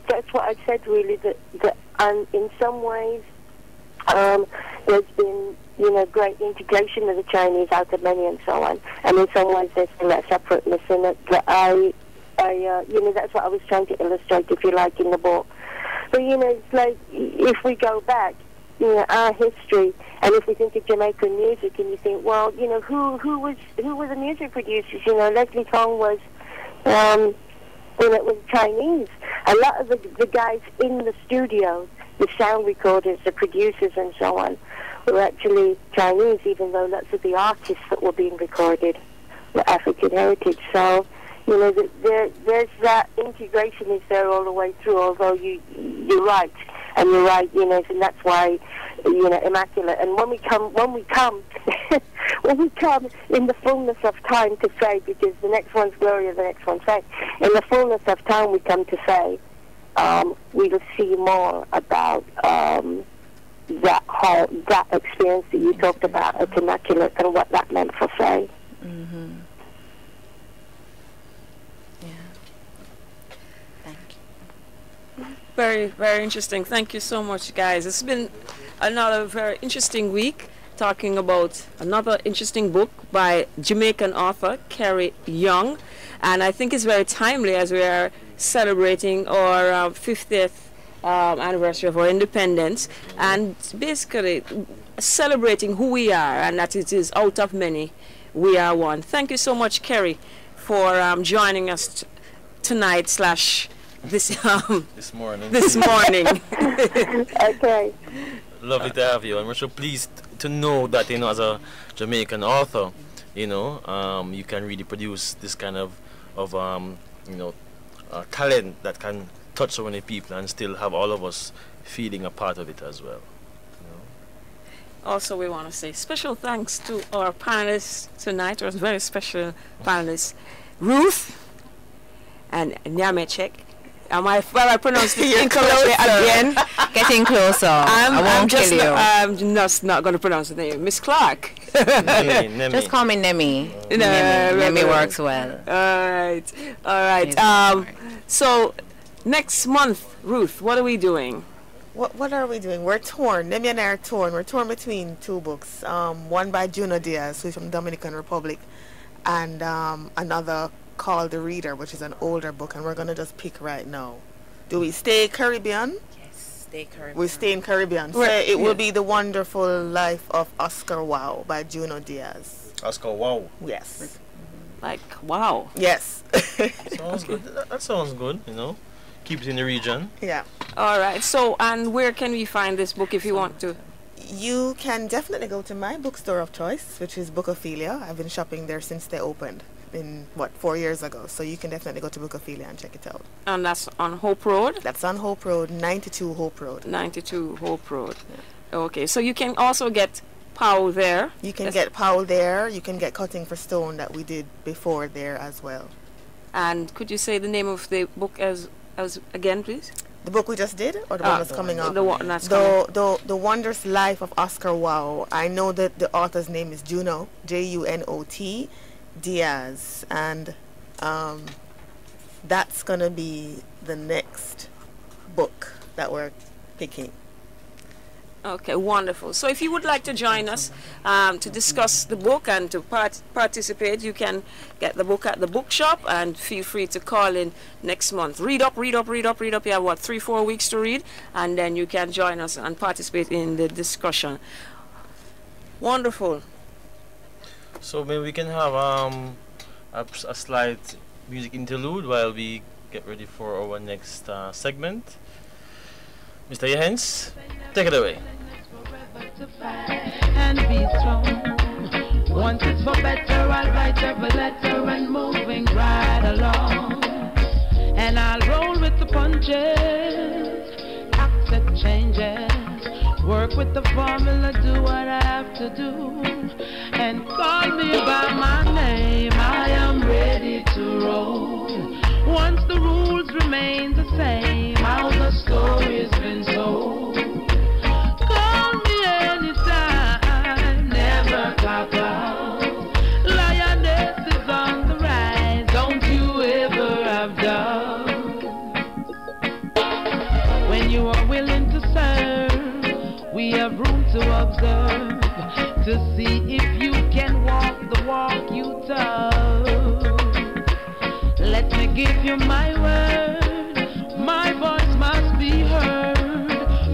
that's what I said really. That in some ways, there's been, you know, great integration of the Chinese out of many and so on. And in some ways there's been that separateness in it that I you know, that's what I was trying to illustrate, if you like, in the book. But, you know, it's like, if we go back, you know, our history, and if we think of Jamaican music and you think, well, you know, who were the music producers? You know, Leslie Kong was, you know, it was Chinese. A lot of the guys in the studio, the sound recorders, the producers and so on, were actually Chinese, even though lots of the artists that were being recorded were African heritage. So, you know, there's that integration is there all the way through, although you're right, and you're right, you know, and that's why, you know, Immaculate. And when we come when we come in the fullness of time to say, because the next one's Gloria, the next one's Faye, in the fullness of time we come to say, we will see more about that experience that you talked about at Immaculate and what that meant for Faye. Very, very interesting. Thank you so much, guys. It's been another very interesting week talking about another interesting book by Jamaican author Carrie Young. And I think it's very timely as we are celebrating our 50th anniversary of our independence, and basically celebrating who we are, and that it is out of many we are one. Thank you so much, Kerry, for joining us tonight slash this morning. This morning. Okay. Lovely to have you, and we're so pleased to know that, you know, as a Jamaican author, you know, you can really produce this kind of you know, talent that can touch so many people and still have all of us feeling a part of it as well. You know? Also, we want to say special thanks to our panelists tonight, our very special panelists, Ruth and Nyamechek. Am I pronouncing it incorrectly again? Getting closer. I won't kill you. I'm just not going to pronounce the name. Miss Clark. Nemi. Just call me Nemi. Nemi works well. All right. So, next month, Ruth, what are we doing? What are we doing? We're torn. Nemi and I are torn. We're torn between two books. One by Juno Diaz, who's from Dominican Republic, and another called The Reader, which is an older book, and we're going to just pick right now. Do we stay Caribbean? Yes, stay Caribbean. We stay in Caribbean. So it will be The Wonderful Life of Oscar Wow by Juno Diaz. Oscar Wow. Yes. Like, wow. Yes. Sounds good. That sounds good, you know. Keep it in the region. Yeah. All right. So, and where can we find this book if you want to? You can definitely go to my bookstore of choice, which is Bookophilia. I've been shopping there since they opened. In 4 years ago, so you can definitely go to Bookophilia and check it out. And that's on Hope Road? That's on Hope Road, 92 Hope Road. 92 Hope Road. Yeah. Okay, so you can also get Powell there. You can get Powell there. You can get Cutting for Stone that we did before there as well. And could you say the name of the book as again, please? The book we just did, or the one that's coming up? The one that's coming. The Wondrous Life of Oscar Wow. I know that the author's name is Juno, Junot Diaz, and that's gonna be the next book that we're picking. Okay, wonderful. So if you would like to join us to discuss the book and to participate, you can get the book at the bookshop, and feel free to call in next month. Read up. You have 3-4 weeks to read, and then you can join us and participate in the discussion. Wonderful. So maybe we can have a slight music interlude while we get ready for our next segment. Mr. Yehens, take it away. And be strong. Once it's for better, I'll write every letter and moving right along. And I'll roll with the punches, accept changes, work with the formula, do what I have to do. And call me by my name, I am ready to roll. Once the rules remain the same, how the story's been told. Call me anytime, never clock out. Lioness is on the rise, don't you ever have doubt. When you are willing to serve, we have room to observe, to see if you can walk the walk you told. Let me give you my word, my voice must be heard.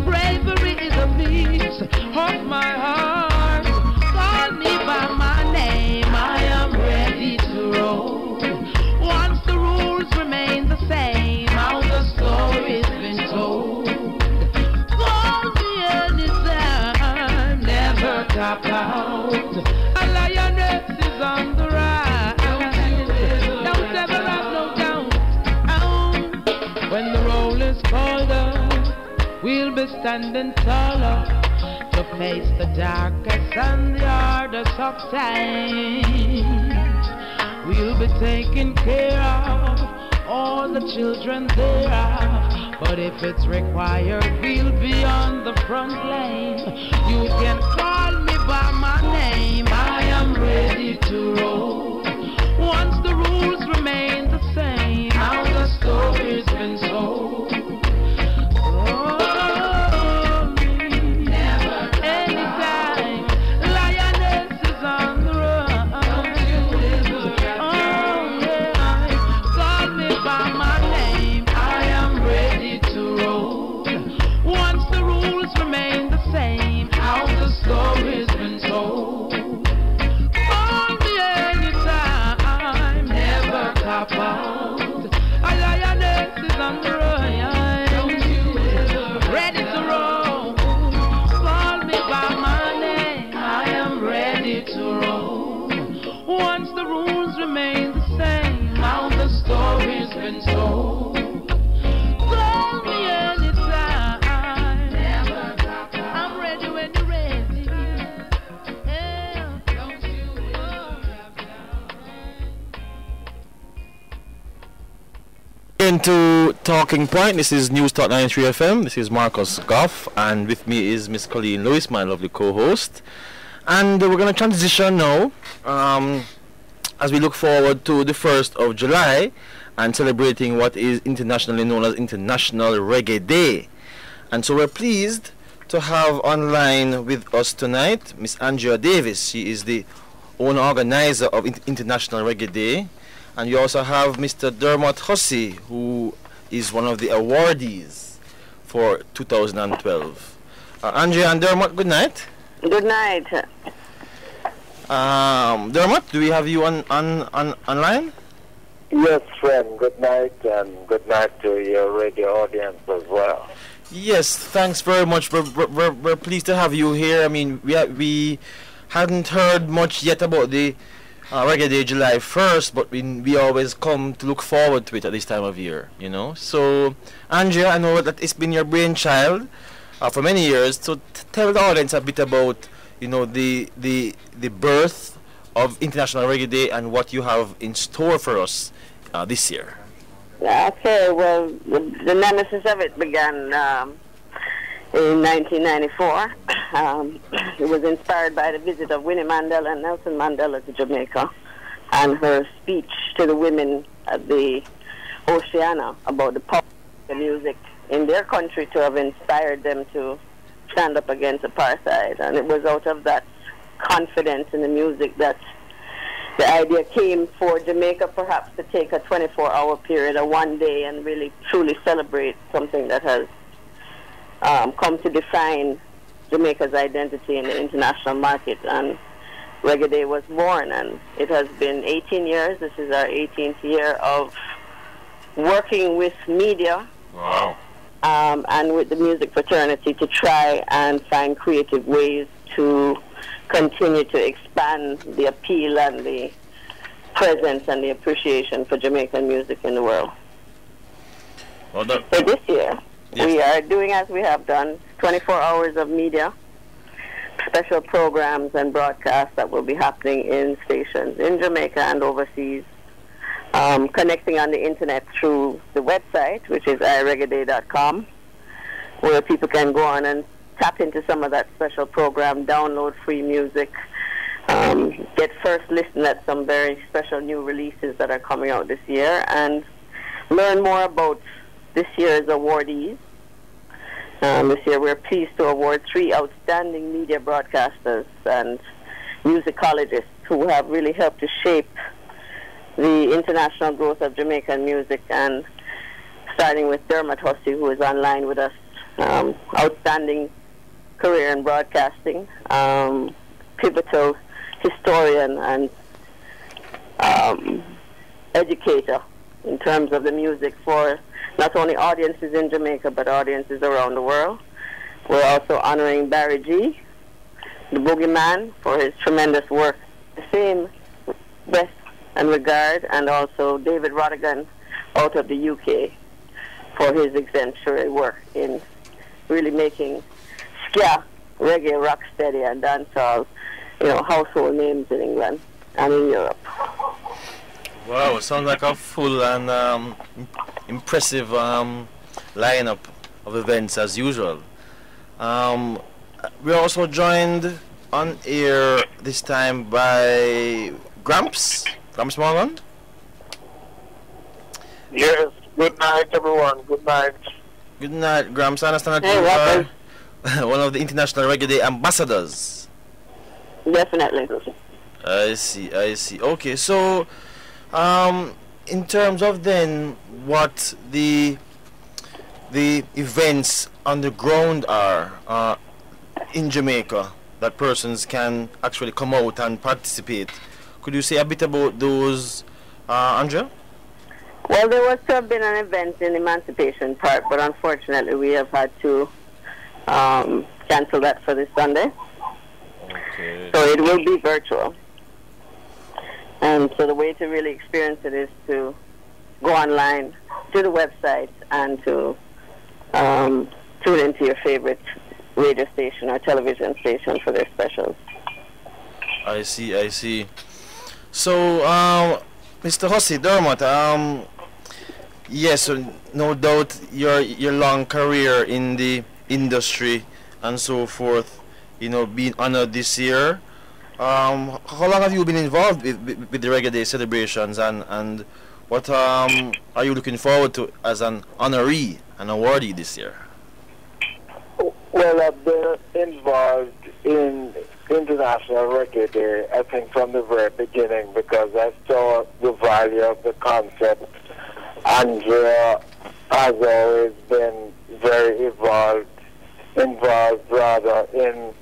Bravery is a piece of my heart. Call me by my name, I am ready to roll. Once the rules remain the same, how the story's been told. Call me anytime, never tap out. A lioness is on the rise. Don't ever have no doubt. When the roll is called up, we'll be standing taller to face the darkest and the hardest of times. We'll be taking care of all the children thereof. But if it's required, we'll be on the front lane. You can call me by my name, I am ready to roll. Once the rules remain the same, how the story's been told. Oh, never anytime, lioness is on the run. Don't you ever call me by my name, I am ready to roll. returning to Talking Point. This is News Talk 93 FM. This is Marcus Goff, and with me is Miss Colleen Lewis, my lovely co-host. And we're going to transition now as we look forward to the 1st of July and celebrating what is internationally known as International Reggae Day. And so we're pleased to have online with us tonight Miss Andrea Davis. She is the owner-organizer of International Reggae Day. And you also have Mr. Dermot Hussey, who is one of the awardees for 2012. Andrea and Dermot, good night. Good night. Dermot, do we have you online? Yes, friend. Good night, and good night to your radio audience as well. Yes, thanks very much. We're pleased to have you here. I mean, we hadn't heard much yet about the Reggae Day July 1st, but we always come to look forward to it at this time of year, you know. So, Andrea, I know that it's been your brainchild for many years. So tell the audience a bit about, you know, the birth of International Reggae Day and what you have in store for us this year. Okay, well, the nemesis of it began in 1994. It was inspired by the visit of Winnie Mandela and Nelson Mandela to Jamaica and her speech to the women at the Oceana about the power of the music in their country to have inspired them to stand up against apartheid. And it was out of that confidence in the music that the idea came for Jamaica perhaps to take a 24-hour period, a one day, and really truly celebrate something that has come to define Jamaica's identity in the international market. And Reggae Day was born, and it has been 18 years. This is our 18th year of working with media. Wow. And with the music fraternity to try and find creative ways to continue to expand the appeal and the presence and the appreciation for Jamaican music in the world. Well done. So this year, yes, we are doing as we have done, 24 hours of media, special programs and broadcasts that will be happening in stations in Jamaica and overseas, connecting on the internet through the website, which is ireggaeday.com, where people can go on and tap into some of that special program, download free music, get first listen at some very special new releases that are coming out this year, and learn more about this year's awardees. This year we're pleased to award 3 outstanding media broadcasters and musicologists who have really helped to shape the international growth of Jamaican music, and starting with Dermot Hussey, who is online with us, outstanding career in broadcasting, pivotal historian and educator in terms of the music for not only audiences in Jamaica but audiences around the world. We're also honoring Barry G, the Boogeyman, for his tremendous work. The same best and regard, and also David Rodigan out of the UK for his exemplary work in really making ska, reggae, rocksteady, and dancehall, household names in England and in Europe. Wow, it sounds like a full and impressive lineup of events as usual. We're also joined on air this time by Gramps Morgan. Yes, good night, everyone. Good night. Good night, Gramps. I understand that you are one of the International Reggae Day ambassadors. Definitely. I see. Okay, so in terms of then what the events on the ground are in Jamaica that persons can actually come out and participate, could you say a bit about those, Andrea? Well, there was to have been an event in Emancipation Park, but unfortunately we have had to cancel that for this Sunday. Okay. So it will be virtual. And so the way to really experience it is to go online to the website and to tune into your favorite radio station or television station for their specials. I see. So, Mr. Hussey, Dermot, Yes, so no doubt your long career in the industry and so forth, being honored this year. How long have you been involved with the Reggae Day celebrations, and what are you looking forward to as an honoree and awardee this year? Well, I've been involved in International Reggae Day, I think, from the very beginning, because I saw the value of the concept. Andrea has always been very involved rather in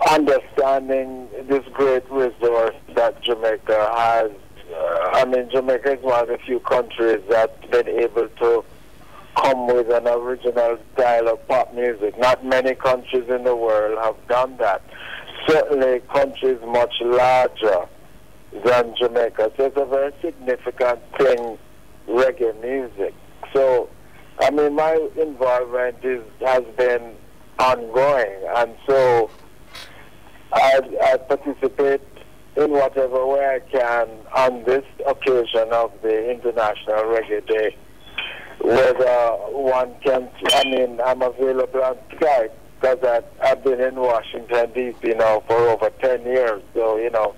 understanding this great resource that Jamaica has. Jamaica is one of the few countries that's been able to come with an original style of pop music. Not many countries in the world have done that. Certainly countries much larger than Jamaica. So it's a very significant thing, reggae music. So, my involvement has been ongoing, and so I participate in whatever way I can on this occasion of the International Reggae Day. Whether one can, I'm available on Skype because I've been in Washington, D.C. now for over 10 years, so,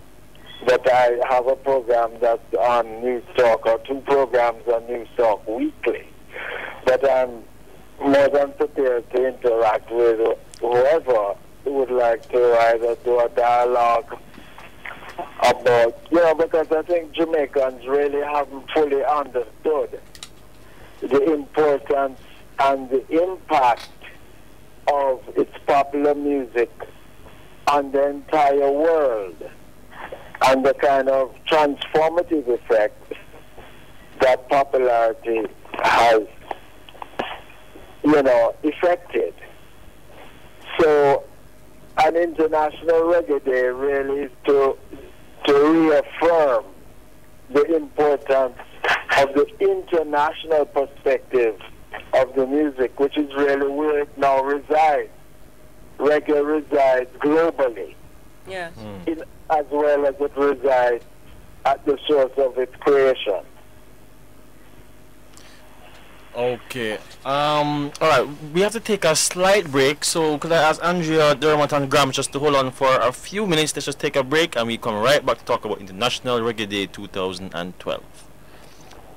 but I have a program that's on News Talk, or 2 programs on News Talk weekly. But I'm more than prepared to interact with whoever would like to either do a dialogue about, because I think Jamaicans really haven't fully understood the importance and the impact of its popular music on the entire world, and the kind of transformative effect that popularity has, effected. So an International Reggae Day really is to reaffirm the importance of the international perspective of the music, which is really where it now resides. Reggae resides globally. Yeah. As well as it resides at the source of its creation. Okay. All right. We have to take a slight break. So could I ask Andrea, Dermot, and Graham just to hold on for a few minutes? Let's just take a break, and we come right back to talk about International Reggae Day 2012.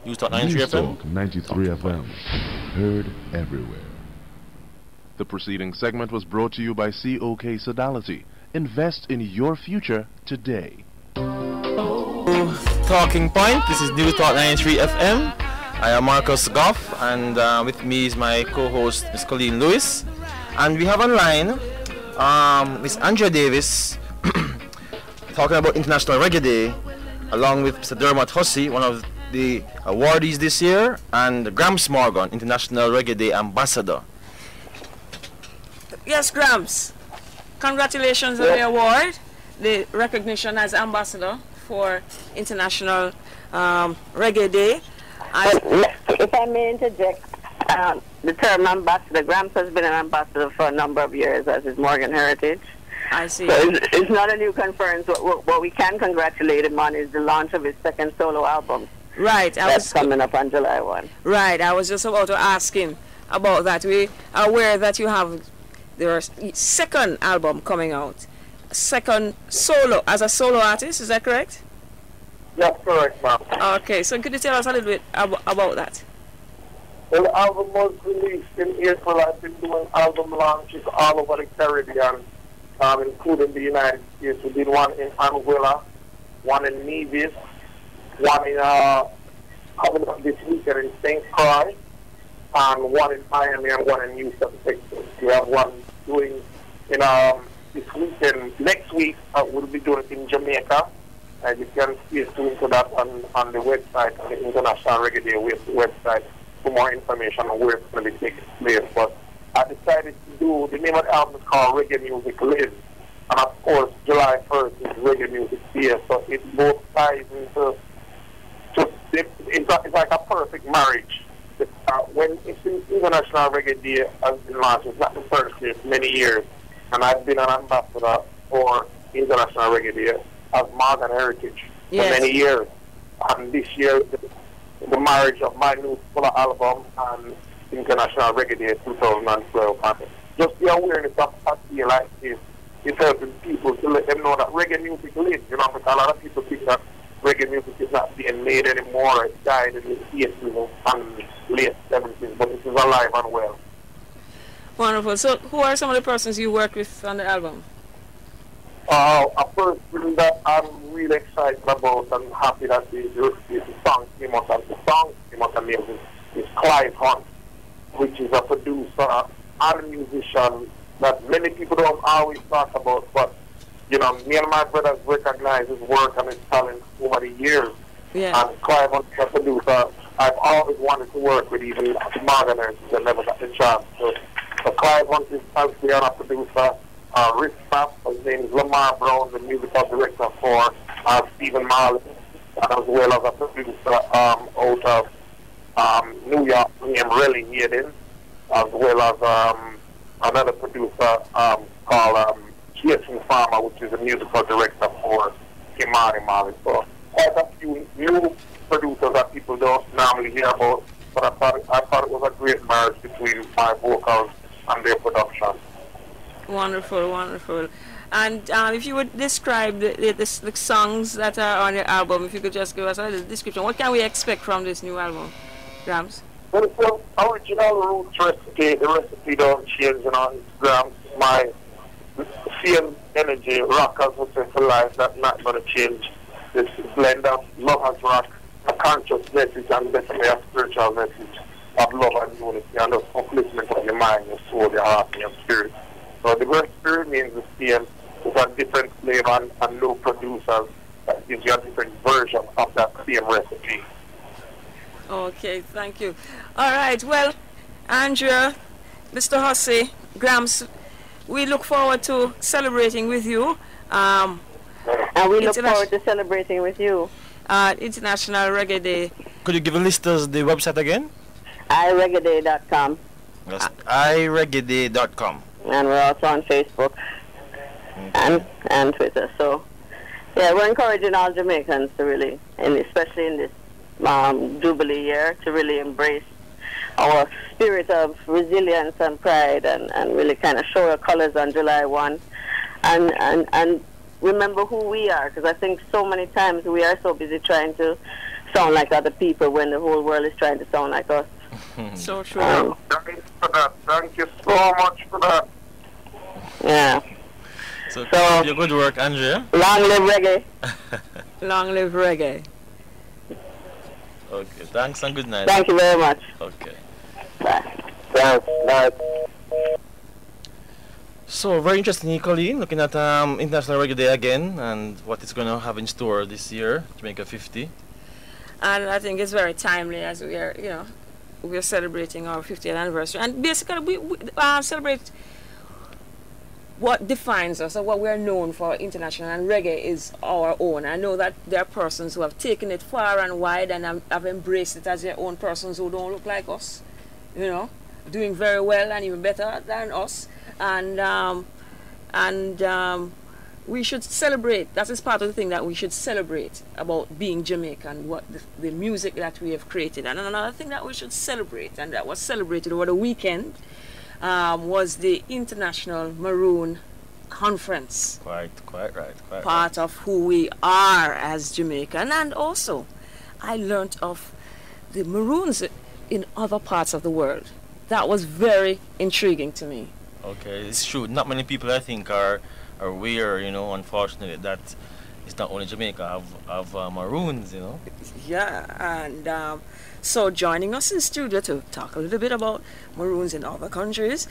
News Talk 93 FM. News Talk 93 FM. Heard everywhere. The preceding segment was brought to you by COK Sodality. Invest in your future today. Talking Point. This is News Talk 93 FM. I am Marcus Goff, and with me is my co-host, Ms. Colleen Lewis. And we have online Ms. Andrea Davis talking about International Reggae Day, along with Mr. Dermot Hussey, one of the awardees this year, and Gramps Morgan, International Reggae Day Ambassador. Yes, Gramps. Congratulations on the award, the recognition as ambassador for International Reggae Day. If I may interject, the term ambassador, Gramps has been an ambassador for a number of years, as is Morgan Heritage. I see. So it's not a new conference. What we can congratulate him on is the launch of his second solo album. Right. That's coming up on July 1. Right. I was just about to ask him about that. We are aware that you have their second album coming out, second solo, as a solo artist, is that correct? That's correct, ma'am. Okay, so could you tell us a little bit about that? Well, the album was released in April. I've been doing album launches all over the Caribbean, including the United States. We did one in Anguilla, one in Nevis, one in coming up this weekend in St. Croix, and one in Miami and one in Houston, Texas. We have one doing in this weekend. Next week we'll be doing it in Jamaica. You can stay tuned to that on the website, on the International Reggae Day website, for more information on where it's going to be taking place. But I decided to do, the name of the album is called Reggae Music Lives. And of course, July 1st is Reggae Music Day. So it both ties into, it's like a perfect marriage. When it's International Reggae Day has been launched, it's not the first year, it's many years. And I've been an ambassador for International Reggae Day of Morgan Heritage for many years. And this year, the the marriage of my new solo album and International Reggae Day 2012. And just the awareness of a day like this is helping people to let them know that reggae music lives, you know, because a lot of people think that reggae music is not being made anymore. It died in the 80s and late 70s, but it is alive and well. Wonderful. So who are some of the persons you worked with on the album? A person that I'm really excited about and happy that the song came out, and the song came out and named is Clive Hunt, which is a producer and a musician that many people don't always talk about, but you know, me and my brothers recognize his work and his talent over the years. Yeah. And Clive Hunt is a producer I've always wanted to work with, even Morganers, I never got the chance. So Clive Hunt is obviously a producer. Rick Spaff, his name is Lamar Brown, the musical director for Stephen Marley, as well as a producer out of New York named Relly Hayden, as well as another producer called Jason Farmer, which is a musical director for Kimani Marley. So quite a few new producers that people don't normally hear about, but I thought it was a great marriage between my vocals and their production. Wonderful, wonderful. And if you would describe the songs that are on your album, if you could just give us a little description, what can we expect from this new album, Grams? Well, it's the original roots recipe. The recipe don't change, you know. It's Grams, my same energy, rockers who say for life, that's not going to change. This blend of love as rock, a conscious message, and definitely a spiritual message of love and unity, and the upliftment of your mind, your soul, your heart, and your spirit. So the word spirit means the same. It's a different flavor and new producers that gives you a different version of that same recipe. Okay, thank you. All right, well, Andrea, Mr. Hussey, Grams, we look forward to celebrating with you. And we look forward to celebrating with you. International Reggae Day. Could you give the listeners the website again? ireggaeday.com. Yes, ireggaeday.com. And we're also on Facebook and Twitter. So, yeah, we're encouraging all Jamaicans to really, and especially in this Jubilee year, to really embrace our spirit of resilience and pride and really kind of show our colors on July 1 and remember who we are, because I think so many times we are so busy trying to sound like other people when the whole world is trying to sound like us. So true. Thank you for that. Thank you so much for that. Yeah. So your good work, Andrea. Long live reggae. Long live reggae. Okay, thanks and good night. Thank you very much. Okay. Bye. Thanks. Bye. So very interesting, Colleen, looking at International Reggae Day again and what it's going to have in store this year, Jamaica 50. And I think it's very timely as we are, you know, we are celebrating our 50th anniversary. And basically we celebrate what defines us or what we're known for international, and reggae is our own. I know that there are persons who have taken it far and wide and have embraced it as their own, persons who don't look like us, you know, doing very well and even better than us. And we should celebrate. That is part of the thing that we should celebrate about being Jamaican, what the music that we have created. And another thing that we should celebrate, and that was celebrated over the weekend, was the International Maroon Conference. Quite right. Part of who we are as Jamaican. And also, I learnt of the Maroons in other parts of the world. That was very intriguing to me. Okay, it's true. Not many people, I think, are aware, you know, unfortunately, that it's not only Jamaica have Maroons, you know. Yeah, and so joining us in studio to talk a little bit about Maroons in other countries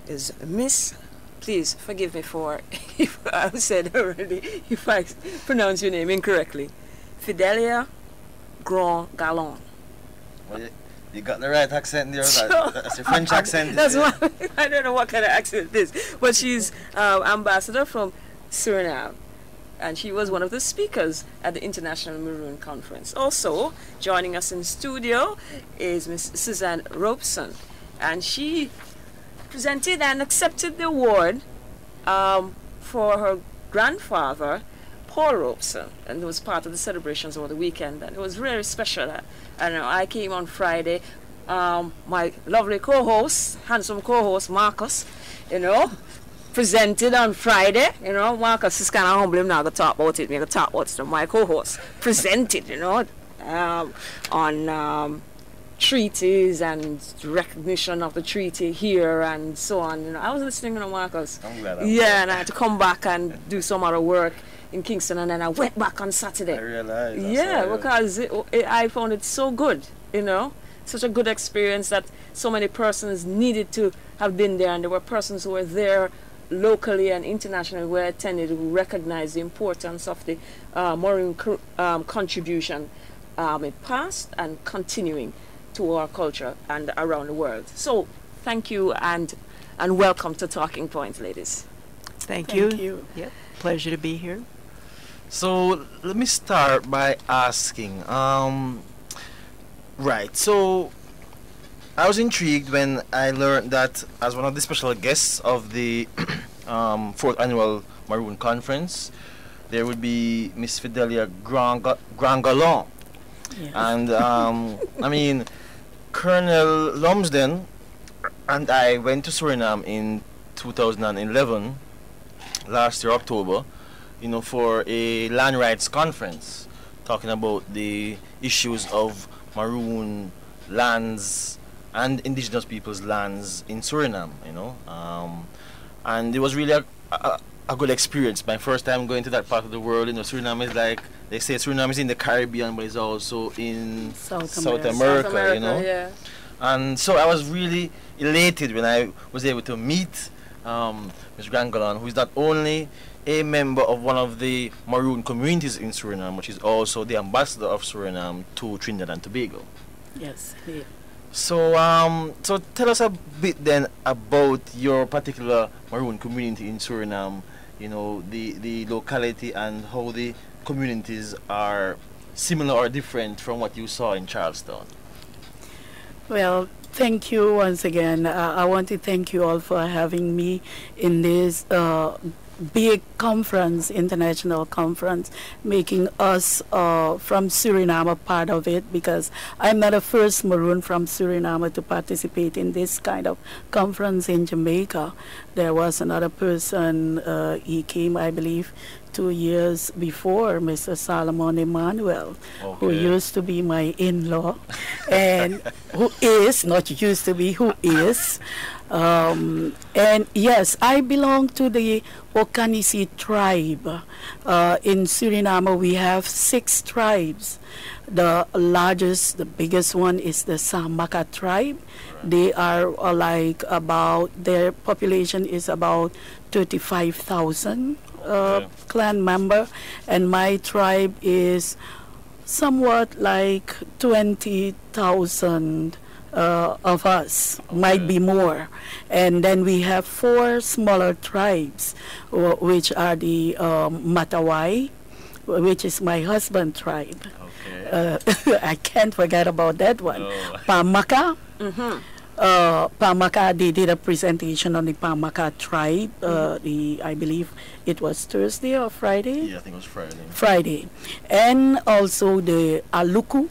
is Miss, please forgive me for if I said already, if I pronounce your name incorrectly, Fidelia Grand Galon. Well, you got the right accent there. That's a French accent. That's why I don't know what kind of accent it is. But she's ambassador from Suriname. And she was one of the speakers at the International Maroon Conference. Also, joining us in studio is Miss Suzanne Robeson. And she presented and accepted the award for her grandfather, pole ropes, and it was part of the celebrations over the weekend, and it was very special. And I came on Friday. My lovely co-host, handsome co-host Marcus, presented on Friday. Marcus is kind of humble. I'm not going to talk about it. I'm going to talk about it. My co-host presented, on treaties and recognition of the treaty here and so on. I was listening to Marcus. I'm glad. And I had to come back and do some other work in Kingston, and then I went back on Saturday. I realized. Because I found it so good, such a good experience that so many persons needed to have been there, and there were persons who were there locally and internationally who attended, who recognized the importance of the Maroon contribution in past and continuing to our culture and around the world. So thank you and welcome to Talking Points, ladies. Thank you. Yep. Pleasure to be here. So let me start by asking, right, so I was intrigued when I learned that as one of the special guests of the 4th Annual Maroon Conference, there would be Miss Fidelia Grangalon. Yes. And I mean, Colonel Lumsden and I went to Suriname in 2011, last year October, for a land rights conference, talking about the issues of Maroon lands and indigenous people's lands in Suriname, and it was really a good experience. My first time going to that part of the world. Suriname is like, they say Suriname is in the Caribbean, but it's also in South America, Yeah. And so I was really elated when I was able to meet Ms. Grangalon, who is not only a member of one of the Maroon communities in Suriname, but she's also the ambassador of Suriname to Trinidad and Tobago. Yes. Yeah. So, so tell us a bit then about your particular Maroon community in Suriname, the locality and how the communities are similar or different from what you saw in Charlestown. Well, thank you once again. I want to thank you all for having me in this big conference, international conference, making us from Suriname a part of it, because I'm not the first Maroon from Suriname to participate in this kind of conference in Jamaica. There was another person, he came, I believe, 2 years before, Mr. Solomon Emmanuel, who used to be my in-law, and who is, not used to be, who is. And yes, I belong to the Okanisi tribe. In Suriname, we have 6 tribes. The largest, the biggest one is the Samaka tribe. They are their population is about 35,000 clan member, and my tribe is somewhat like 20,000 of us, might be more. And then we have 4 smaller tribes, which are the Matawai, which is my husband's tribe. I can't forget about that one. Pamaka. Pamaka, they did a presentation on the Pamaka tribe. I believe it was Thursday or Friday? Yeah, I think it was Friday. Friday. And also the Aluku.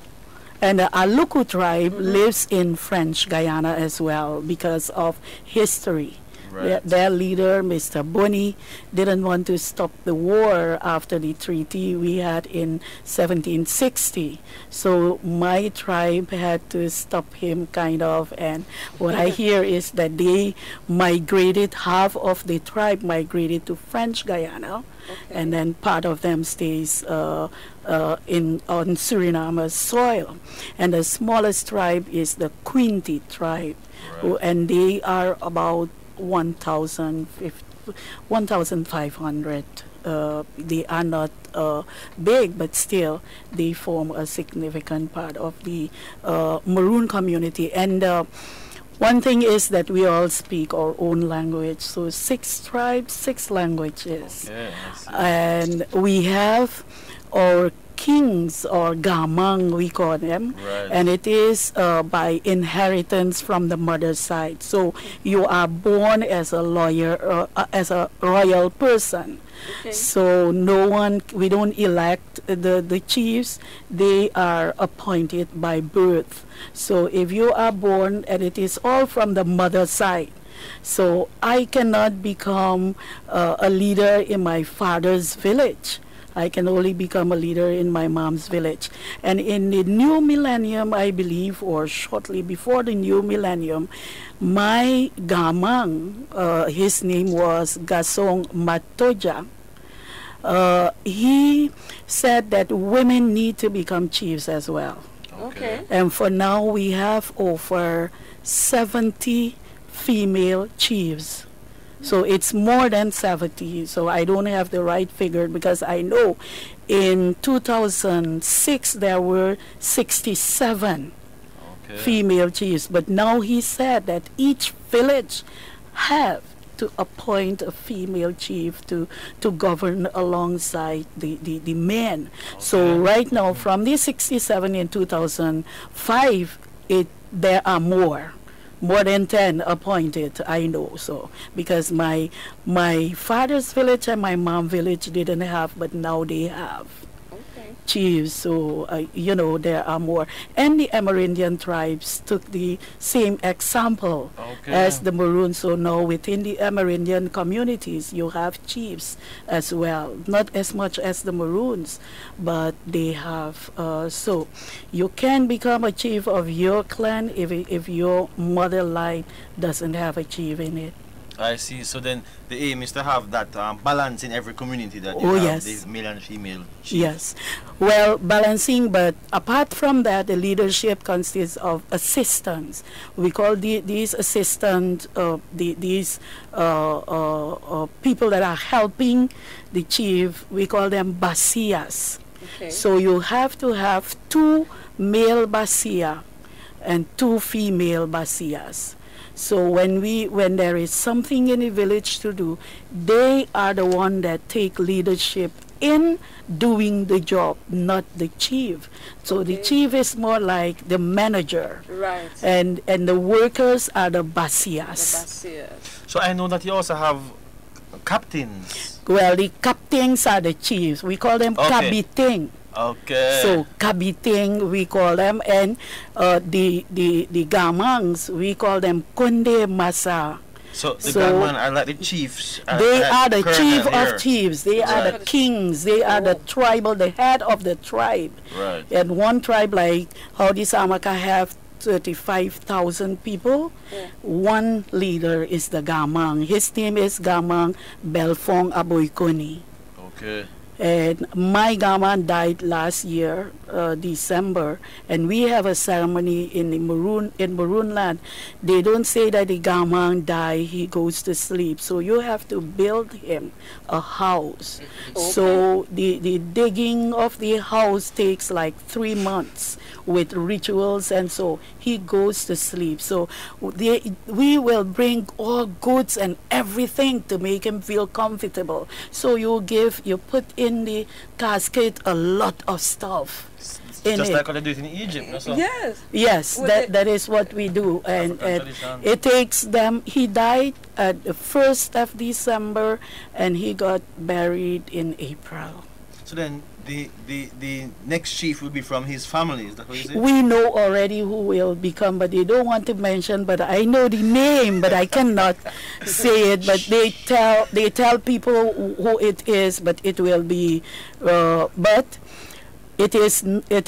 And the Aluku tribe lives in French Guyana as well because of history. Right. Their leader, Mr. Boni, didn't want to stop the war after the treaty we had in 1760. So my tribe had to stop him, kind of. And what I hear is that they migrated, half of the tribe migrated to French Guyana, and then part of them stays on Suriname's soil. And the smallest tribe is the Quinti tribe, and they are about 1,500. They are not big, but still they form a significant part of the Maroon community. And one thing is that we all speak our own language. So 6 tribes, 6 languages. Okay, and we have our kings, or gamang we call them, and it is by inheritance from the mother's side. So you are born as a lawyer, as a royal person. So no one, we don't elect the chiefs, they are appointed by birth. So if you are born, and it is all from the mother's side. So I cannot become a leader in my father's village. I can only become a leader in my mom's village. And in the new millennium, I believe, or shortly before the new millennium, my gamang, his name was Gasong Matoja, he said that women need to become chiefs as well. And for now, we have over 70 female chiefs. So it's more than 70. So I don't have the right figure, because I know in 2006 there were 67 female chiefs. But now he said that each village have to appoint a female chief to govern alongside the men. So right now, from the 67 in 2005, there are more than 10 appointed, I know. So because my father's village and my mom's village didn't have, but now they have chiefs. So you know, there are more. And the Amerindian tribes took the same example as the Maroons. So now within the Amerindian communities, you have chiefs as well. Not as much as the Maroons, but they have. So you can become a chief of your clan if your mother line doesn't have a chief in it. I see. So then the aim is to have that balance in every community, that you have the male and female chiefs. Yes. Well, balancing, but apart from that, the leadership consists of assistants. We call these assistants, these people that are helping the chief, we call them basias. So you have to have 2 male basia and 2 female basias. So when there is something in the village to do, they are the one that take leadership in doing the job, not the chief. So the chief is more like the manager. Right. And the workers are the basias. So I know that you also have captains. Well, the captains are the chiefs. We call them kabiting. So kabiting we call them, and the gamangs we call them konde masa. So the gamang are like the chiefs. They are the chief of chiefs. They are the kings. They are the tribal, the head of the tribe. Right. And one tribe, like how the Samaka have 35,000 people. One leader is the gamang. His name is Gamang Belfong Aboykoni. And my gamang died last year, December, and we have a ceremony in Maroon land. They don't say that the gamang died, he goes to sleep. So you have to build him a house. So the digging of the house takes like 3 months with rituals, and so he goes to sleep. So we will bring all goods and everything to make him feel comfortable. So you put in the casket a lot of stuff. Just like how they do it in Egypt, no? So Yes, that is what we do. And it takes them, he died at the 1st of December and he got buried in April. So then the next chief will be from his family, is that what you say? We know already who will become, but they don't want to mention, but I know the name, but I cannot say it. But they tell people who it is, but it will be but it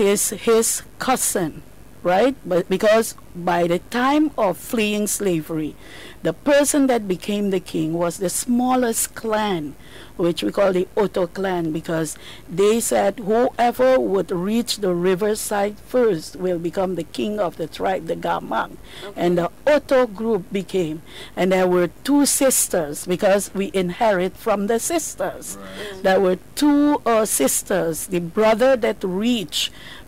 is his cousin, right? But because by the time of fleeing slavery, the person that became the king was the smallest clan, which we call the Oto clan, because they said whoever would reach the riverside first will become the king of the tribe, the Gamang. And the Oto group became, and there were 2 sisters, because we inherit from the sisters. There were 2 sisters. The brother that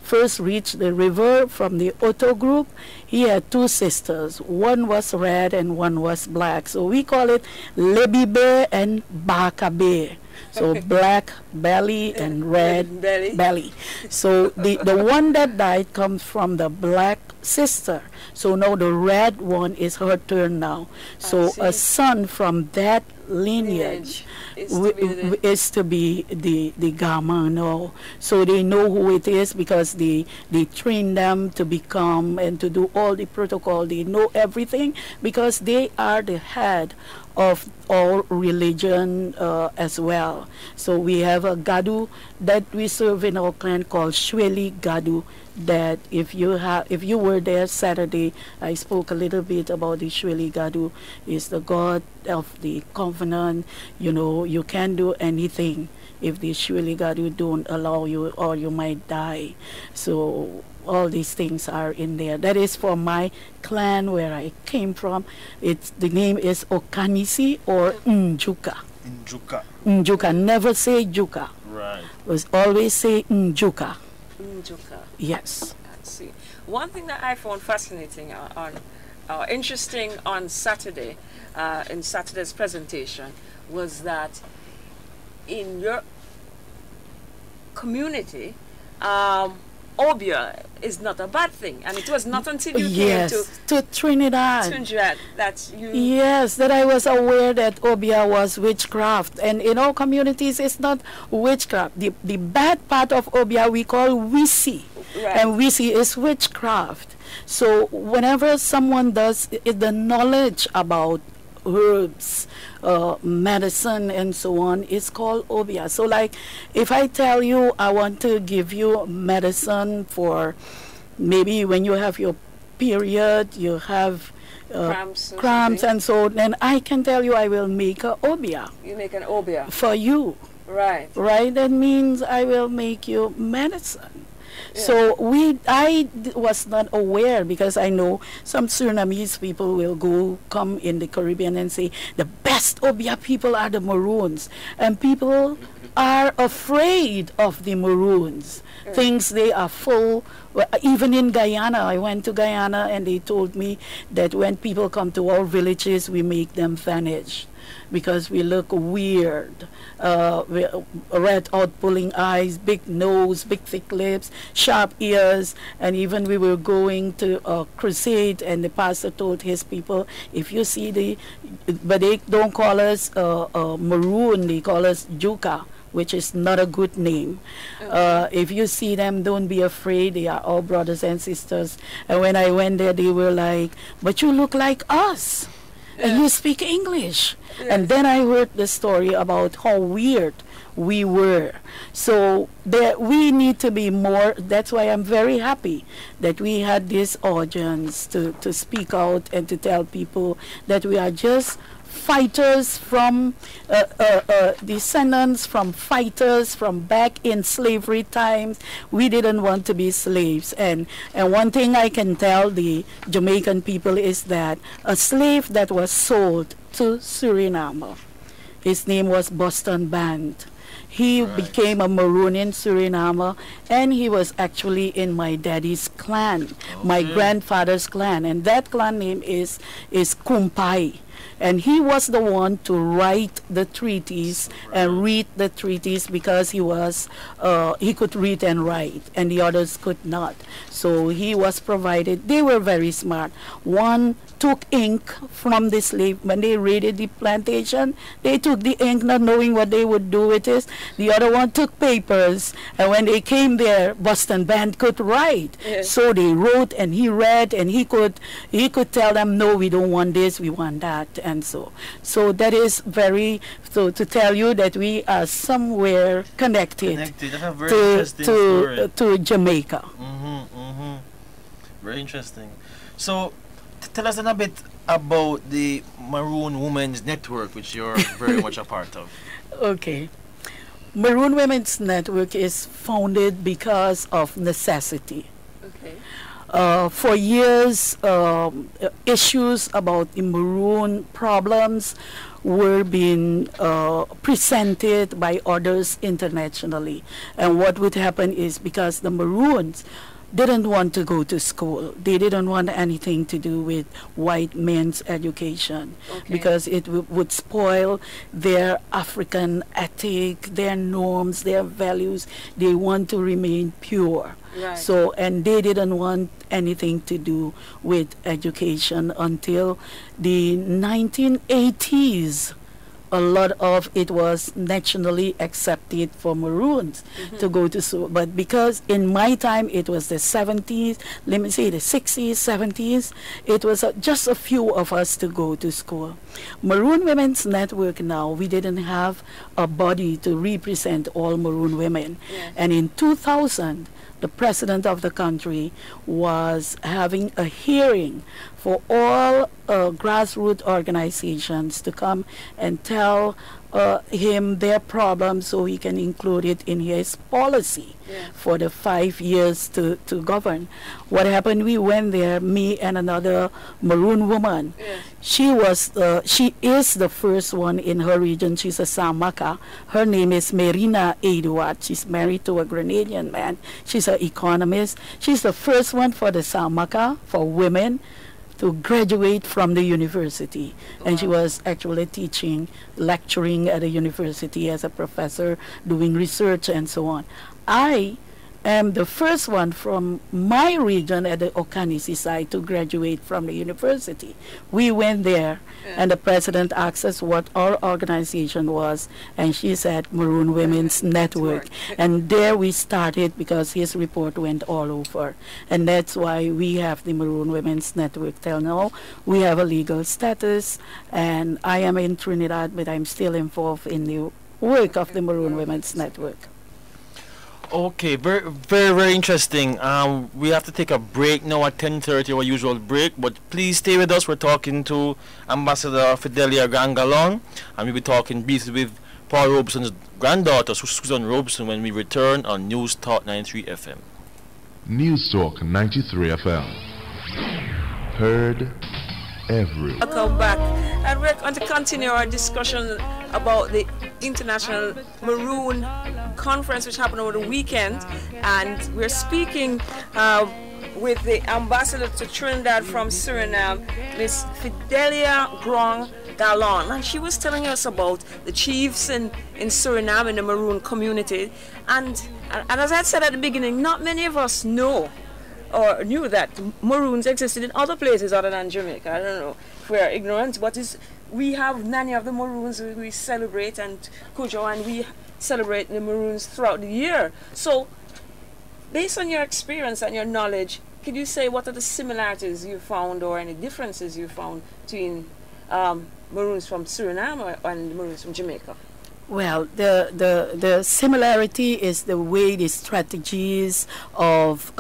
first reached the river from the Oto group, he had 2 sisters. One was red and one was black. So we call it Lebibe and Bakabe. So black belly and red belly. So the one that died comes from the black sister. So now the red one is her turn now. So a son from that lineage is to be the Gama now. So they know who it is because they train them to become and to do all the protocol. They know everything because they are the head of all religion as well. So we have a Gadu that we serve in our clan called Shweli Gadu, that if you were there Saturday, I spoke a little bit about the Shweli Gadu. Is the god of the covenant. You know, you can't do anything if the Shweli Gadu don't allow you, or you might die. So all these things are in there. That is for my clan where I came from. The name is Okanisi or Njuka. Njuka. Never say Juka. Right. Was always say Njuka. Njuka. Yes. Let's see. One thing that I found fascinating interesting on Saturday, in Saturday's presentation, was that in your community, Obia is not a bad thing, and it was not until you came to Trinidad that you... Yes, that I was aware that Obia was witchcraft, and in our communities it's not witchcraft. The bad part of Obia we call Wisi, and Wisi is witchcraft. So whenever someone does the knowledge about herbs, medicine and so on, is called Obia. So like if I tell you I want to give you medicine for maybe when you have your period, you have cramps and so, then I can tell you I will make a Obia. You make an Obia. For you. Right. Right? That means I will make you medicine. Yeah. So I was not aware, because I know some Surinamese people will come in the Caribbean and say the best Obia people are the Maroons, and people are afraid of the Maroons. Things they are full. Well, even in Guyana, I went to Guyana and they told me that when people come to our villages, we make them vanish because we look weird. Red outpulling eyes, big nose, big thick lips, sharp ears. And even we were going to a crusade, and the pastor told his people, if you see but they don't call us Maroon, they call us Juka, which is not a good name. If you see them, don't be afraid. They are all brothers and sisters. And when I went there, they were like, but you look like us. And you speak English. Yes. And then I heard the story about how weird we were. So we need to be more. That's why I'm very happy that we had this audience to speak out and to tell people that we are just fighters from descendants from fighters from back in slavery times. We didn't want to be slaves, and one thing I can tell the Jamaican people is that a slave that was sold to Suriname, his name was Boston Band. He became a Maroon in Suriname, and he was actually in my daddy's clan, my grandfather's clan, and that clan name is Kumpai. And he was the one to write the treaties and read the treaties, because he could read and write, and the others could not. So he was provided. They were very smart. One took ink from the slave. When they raided the plantation, they took the ink not knowing what they would do with it. The other one took papers, and when they came there, Boston Band could write. Yes. So they wrote, and he read, and he could tell them, no, we don't want this, we want that. And so that is to tell you that we are somewhere connected. That's a very interesting story. To Jamaica. Very interesting. So tell us a bit about the Maroon Women's Network, which you're very much a part of. Okay. Maroon Women's Network is founded because of necessity. For years, issues about the Maroon problems were being presented by others internationally. And what would happen is, because the Maroons didn't want to go to school. They didn't want anything to do with white men's education because it would spoil their African ethic, their norms, their values. They want to remain pure. Right. So, and they didn't want anything to do with education until the 1980s. A lot of it was nationally accepted for Maroons to go to school. But because in my time it was the 70s, let me say the 60s, 70s, it was just a few of us to go to school. Maroon Women's Network now, we didn't have a body to represent all Maroon women. Yes. And in 2000, the president of the country was having a hearing for all grassroots organizations to come and tell him their problems so he can include it in his policy for the 5 years to govern. What happened, we went there, me and another Maroon woman. She is the first one in her region. She's a Samaka. Her name is Marina Eduard. She's married to a Grenadian man. She's an economist. She's the first one for the Samaka, for women, to graduate from the university. And she was actually teaching, lecturing at a university as a professor, doing research and so on. I am the first one from my region at the Okanisi side to graduate from the university. We went there and the president asked us what our organization was, and she said Maroon Women's Network. And there we started because his report went all over. And that's why we have the Maroon Women's Network till now. We have a legal status, and I am in Trinidad, but I'm still involved in the work of the Maroon Women's Network. Okay, very interesting. We have to take a break now at 10:30, our usual break, but please stay with us. We're talking to Ambassador Fidelia Gangalon, and we'll be talking briefly with Paul Robeson's granddaughter, Susan Robeson, when we return on News Talk 93 FM. News Talk 93 FM. Heard everywhere. Welcome back, and we're going to continue our discussion about the International Maroon Conference, which happened over the weekend, and we're speaking with the ambassador to Trinidad from Suriname, Miss Fidelia Grong Galon, and she was telling us about the chiefs in Suriname, in the Maroon community, and as I said at the beginning, not many of us know or knew that Maroons existed in other places other than Jamaica. I don't know if we are ignorant, but we have many of the Maroons we celebrate, and Kujo, and we celebrate the Maroons throughout the year. So, based on your experience and your knowledge, could you say what are the similarities you found or any differences you found between Maroons from Suriname and Maroons from Jamaica? Well, the similarity is the way the strategies of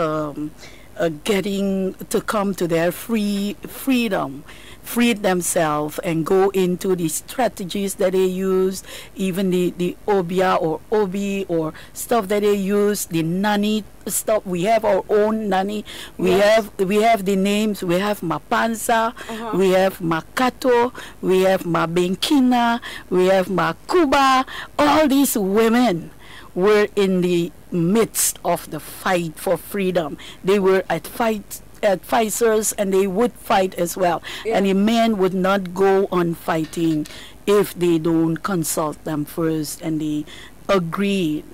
getting to come to their freedom, freed themselves and go into the strategies that they use, even the obia or obi or stuff that they use, the nanny stuff. We have our own nanny. We have the names. We have Mapanza, we have Makato, we have Mabenkina, we have Makuba. All these women were in the midst of the fight for freedom. They were at fighters, and they would fight as well. And the men would not go on fighting if they don't consult them first and they agree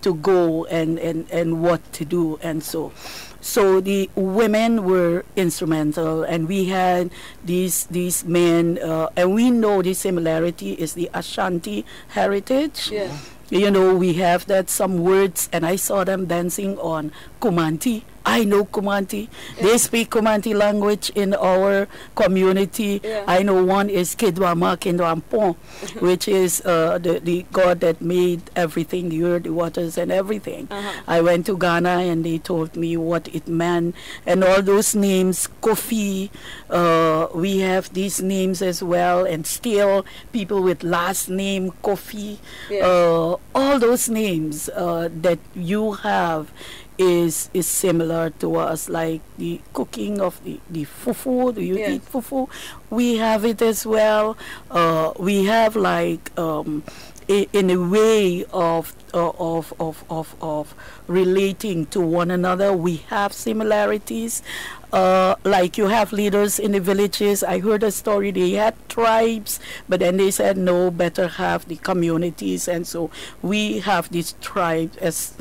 to go and what to do and so. So the women were instrumental, and we had these men, and we know the similarity is the Ashanti heritage. You know, we have that some words, and I saw them dancing on Kumanti. I know Kumanti. They speak Kumanti language in our community. I know one is Kidwama Kindwampon, which is the god that made everything, the earth, the waters, and everything. I went to Ghana, and they told me what it meant, and all those names, Kofi, we have these names as well, and still people with last name Kofi, all those names that you have is similar to us, like the cooking of the fufu. Do you eat fufu? We have it as well. We have like in a way of relating to one another. We have similarities. Like you have leaders in the villages. I heard a story, they had tribes, but then they said no, better have the communities, and so we have these tribes as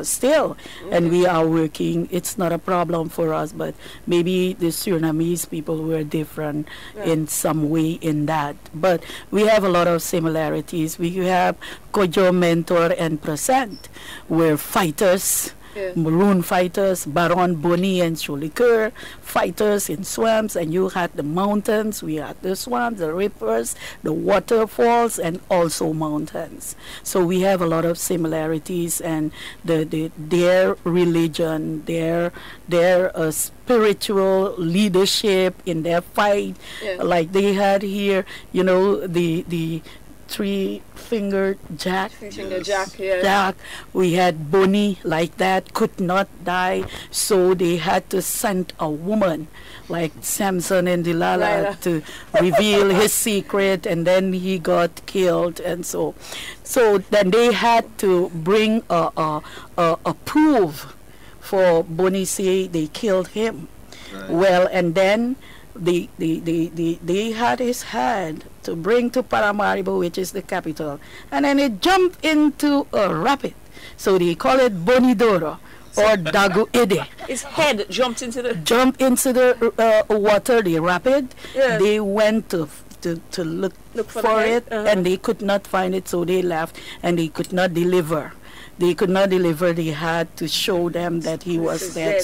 still, and we are working. It's not a problem for us, but maybe the Surinamese people were different in some way in that. But we have a lot of similarities. We have Kojo, Mentor, and Present, were fighters. Maroon fighters, Baron, Boni, and Choliker, fighters in swamps, and you had the mountains, we had the swamps, the rivers, the waterfalls, and also mountains. So we have a lot of similarities, and their religion, their spiritual leadership in their fight, like they had here, you know, the three-fingered Jack. Three-fingered Jack, yes. Jack. We had Boni like that, could not die, so they had to send a woman like Samson and Delilah to reveal his secret, and then he got killed, and so then they had to bring a proof for Boni, say they killed him. Right. Well, and then they had his head to bring to Paramaribo, which is the capital, and then it jumped into a rapid, so they call it Bonidoro or Dagu Ede. His head jumped into the water, the rapid. Yes. They went to look for it, and they could not find it, so they left, and they could not deliver. They could not deliver. They had to show them that he was dead.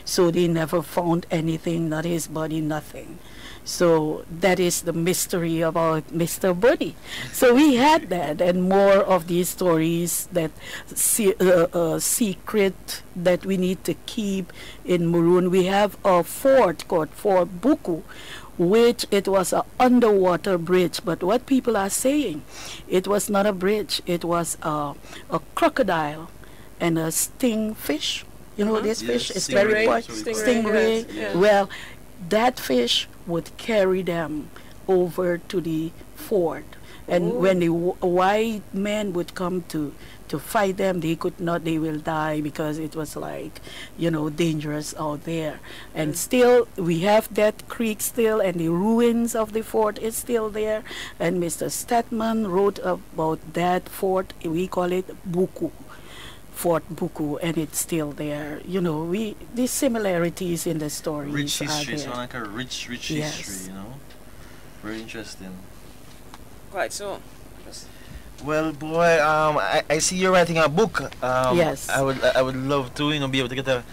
So they never found anything, not his body, nothing. So that is the mystery about Mr. Boni. So we had that, and more of these stories that secret that we need to keep in Maroon. We have a fort called Fort Buku, which it was an underwater bridge, but what people are saying, it was not a bridge, it was a crocodile and a stingfish. You know this fish? It's very important. Stingray. Yes. Well, that fish would carry them over to the fort. And when the white men would come to fight them, they could not, they will die, because it was like, you know, dangerous out there. And still, we have that creek still, and the ruins of the fort is still there. And Mr. Statman wrote about that fort, we call it Buku. Fort Buku, and it's still there. You know, these similarities in the stories rich history, are there. So like a rich history, you know. Very interesting. Right, so. Well, boy, I see you're writing a book. Yes. I would love to, you know, be able to get a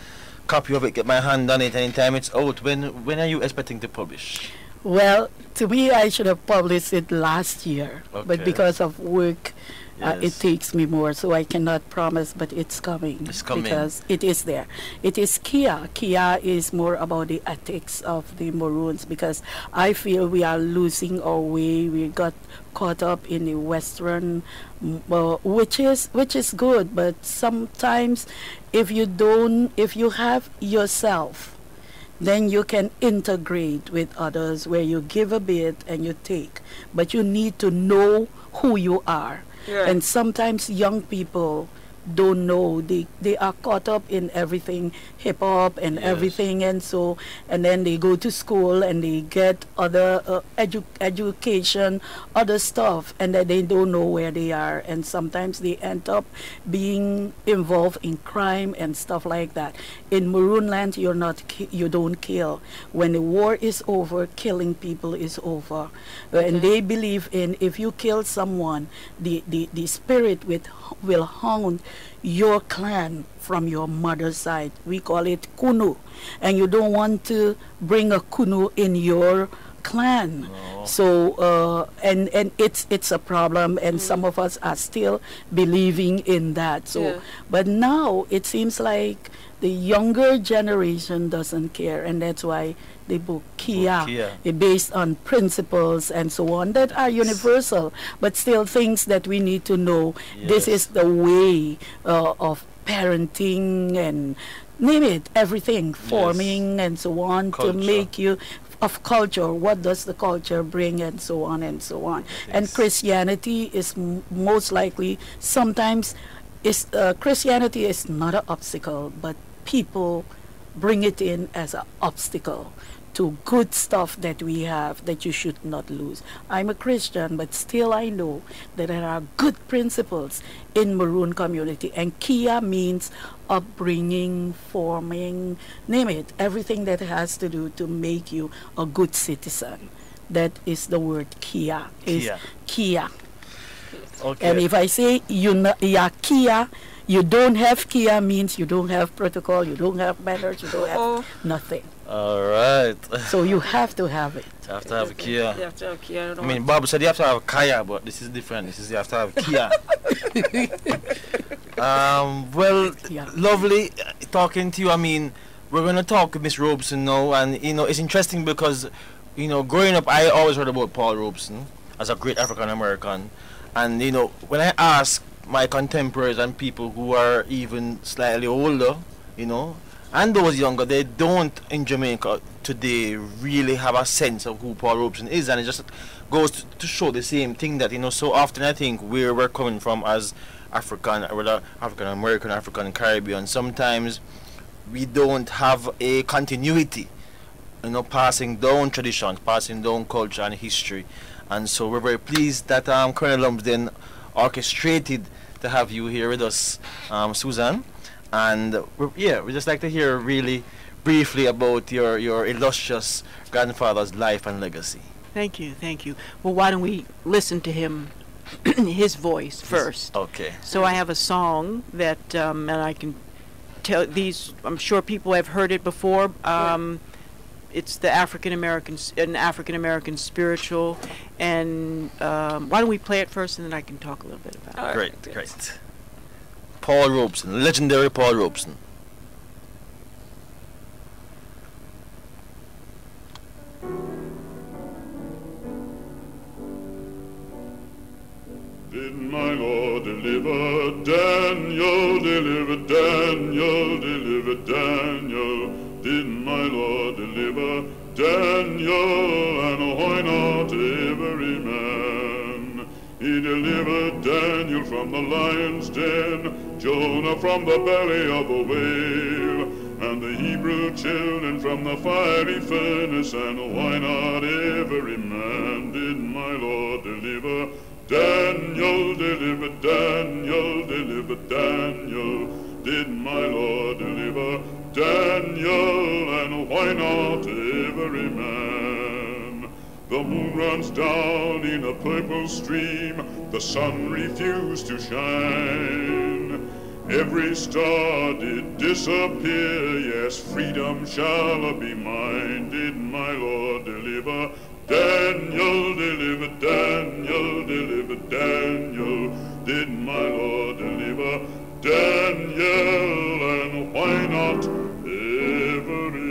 copy of it, get my hand on it anytime it's out. When are you expecting to publish? Well, to me, I should have published it last year, but because of work, it takes me more, so I cannot promise, but it's coming. It's coming. Because it is there. It is Kia. Kia is more about the ethics of the Maroons, because I feel we are losing our way. We got caught up in the Western, which is good, but sometimes if you have yourself, then you can integrate with others, where you give a bit and you take, but you need to know who you are. Yeah. And sometimes young people don't know, they are caught up in everything, hip hop and everything, and so, and then they go to school and they get other education, other stuff, and then they don't know where they are, and sometimes they end up being involved in crime and stuff like that. In Maroon land, you don't kill. When the war is over, killing people is over. And they believe in, if you kill someone, the spirit will haunt your clan from your mother's side. We call it kunu, and you don't want to bring a kunu in your clan. So and it's a problem, and some of us are still believing in that. So but now it seems like the younger generation doesn't care, and that's why the book Kia is based on principles and so on that are universal, but still things that we need to know. This is the way of parenting and name it, everything, forming and so on, to make you of culture. What does the culture bring, and so on and so on. And Christianity is most likely sometimes is Christianity is not an obstacle, but people bring it in as an obstacle to good stuff that we have that you should not lose. I'm a Christian, but still I know that there are good principles in Maroon community, and Kia means upbringing, forming, name it, everything that has to do to make you a good citizen. That is the word Kia. Is Kia. Okay. And if I say Kia, you don't have Kia means you don't have protocol, you don't have manners, you don't have nothing. All right. So you have to have it. You have to have a Kia. You have to have Kia. I mean, Bob said you have to have a Kaya, but this is different. This is you have to have Kia. Well, lovely talking to you. I mean, we're going to talk with Miss Robeson now, and, you know, it's interesting because, you know, growing up, I always heard about Paul Robeson as a great African-American. And, you know, when I ask my contemporaries and people who are even slightly older, you know, and those younger, they don't in Jamaica today really have a sense of who Paul Robeson is, and it just goes to show the same thing that, you know, so often I think where we're coming from as African, or whether African American, African Caribbean, sometimes we don't have a continuity, you know, passing down traditions, passing down culture and history, and so we're very pleased that Colonel Lumsden orchestrated to have you here with us, Susan. And we'd just like to hear really briefly about your illustrious grandfather's life and legacy. Thank you, thank you. Well, why don't we listen to him, his voice first? Okay. So I have a song that, and I can tell these, I'm sure people have heard it before. It's the an African American spiritual. And why don't we play it first, and then I can talk a little bit about it. Great, great. Paul Robeson, legendary Paul Robeson. Did my Lord deliver Daniel, deliver Daniel, deliver Daniel? Did my Lord deliver Daniel, and why not every man? He delivered Daniel from the lion's den, Jonah from the belly of a whale, and the Hebrew children from the fiery furnace, and why not every man? Did my Lord deliver Daniel, deliver Daniel, deliver Daniel? Did my Lord deliver Daniel, and why not every man? The moon runs down in a purple stream, the sun refused to shine. Every star did disappear, yes, freedom shall be mine. Did my Lord deliver Daniel, deliver Daniel, deliver Daniel? Did my Lord deliver Daniel, and why not every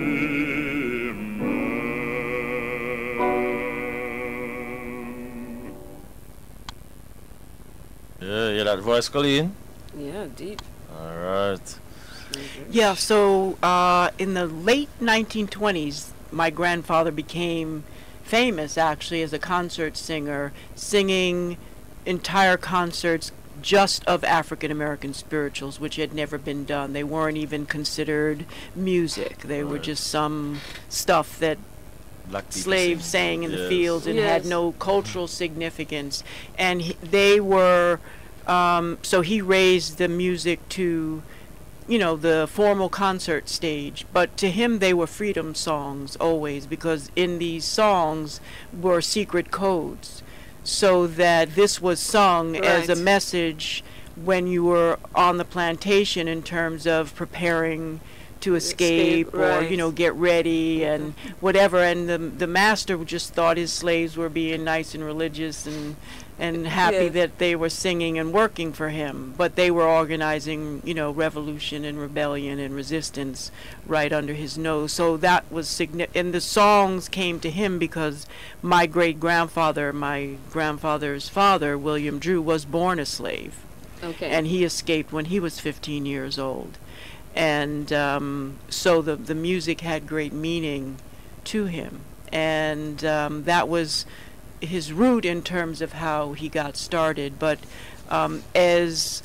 Yeah, hear that voice, Colleen? Yeah, deep. All right. Yeah, so in the late 1920s, my grandfather became famous, actually, as a concert singer, singing entire concerts just of African American spirituals, which had never been done. They weren't even considered music. They were just some stuff that slaves sang in the fields and had no cultural significance. And they were, so he raised the music to, you know, the formal concert stage. But to him, they were freedom songs always, because in these songs were secret codes. So that this was sung as a message when you were on the plantation in terms of preparing to escape or, you know, get ready and whatever. And the master just thought his slaves were being nice and religious and happy that they were singing and working for him. But they were organizing, you know, revolution and rebellion and resistance right under his nose. So that was significant. And the songs came to him because my great-grandfather, my grandfather's father, William Drew, was born a slave. Okay. And he escaped when he was 15 years old. And so the music had great meaning to him. and that was his route in terms of how he got started. But as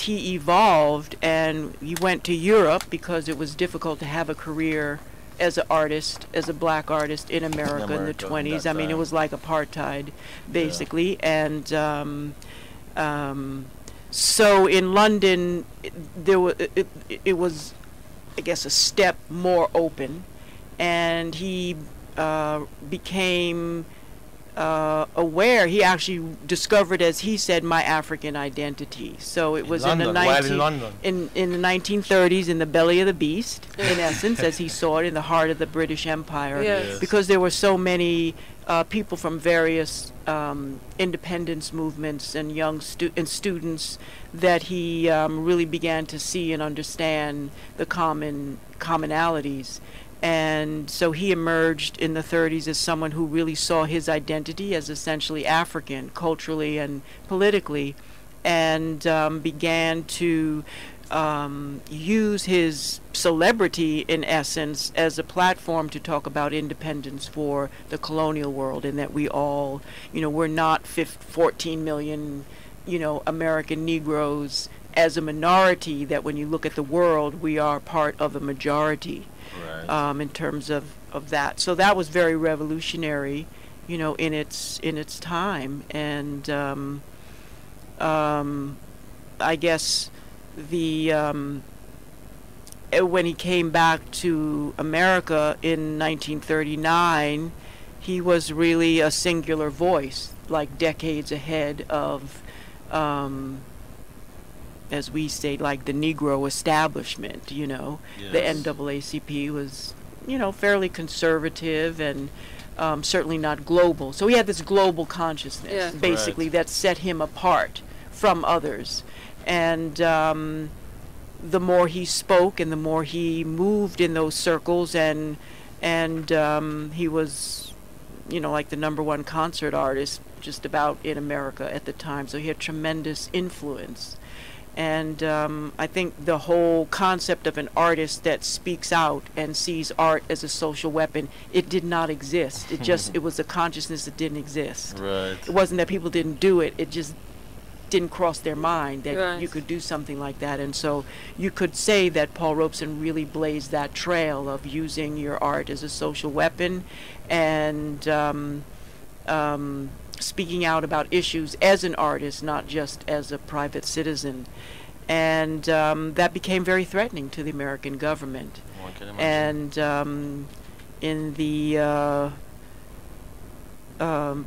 he evolved and he went to Europe because it was difficult to have a career as an artist, as a black artist in America in the 20s. I mean, it was like apartheid, basically. And so in London, it was, I guess, a step more open. And he became aware. He actually discovered, as he said, my African identity. So it was in the 1930s, in the belly of the beast, in essence, as he saw it, in the heart of the British Empire. Yes. Because there were so many people from various independence movements and young students that he really began to see and understand the commonalities. And so he emerged in the 30s as someone who really saw his identity as essentially African, culturally and politically, and began to use his celebrity, in essence, as a platform to talk about independence for the colonial world, and that we all, we're not 14 million, American Negroes as a minority, that when you look at the world, we are part of a majority. Right. In terms of that. So that was very revolutionary, in its time. And I guess when he came back to America in 1939, he was really a singular voice, like decades ahead of as we say, like the Negro establishment, Yes. The NAACP was, fairly conservative and certainly not global. So he had this global consciousness, basically, that set him apart from others. And the more he spoke and the more he moved in those circles, and he was, like the #1 concert artist just about in America at the time. So he had tremendous influence. And I think the whole concept of an artist that speaks out and sees art as a social weapon, it did not exist. It was a consciousness that didn't exist. Right. It wasn't that people didn't do it. It just didn't cross their mind that you could do something like that. And so you could say that Paul Robeson really blazed that trail of using your art as a social weapon and speaking out about issues as an artist, not just as a private citizen. And that became very threatening to the American government. And in the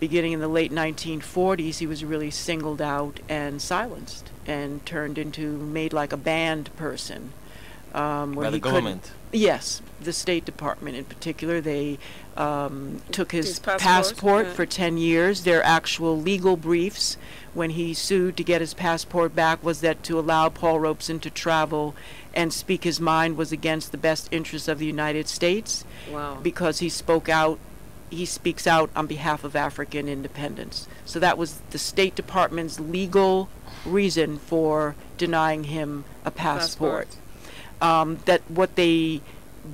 beginning in the late 1940s, he was really singled out and silenced and made like a banned person. By the government? Yes, the State Department in particular. They took his passport for 10 years. Their actual legal briefs when he sued to get his passport back was that to allow Paul Robeson to travel and speak his mind was against the best interests of the United States. Wow. Because he speaks out on behalf of African independence. So that was the State Department's legal reason for denying him a passport. That what they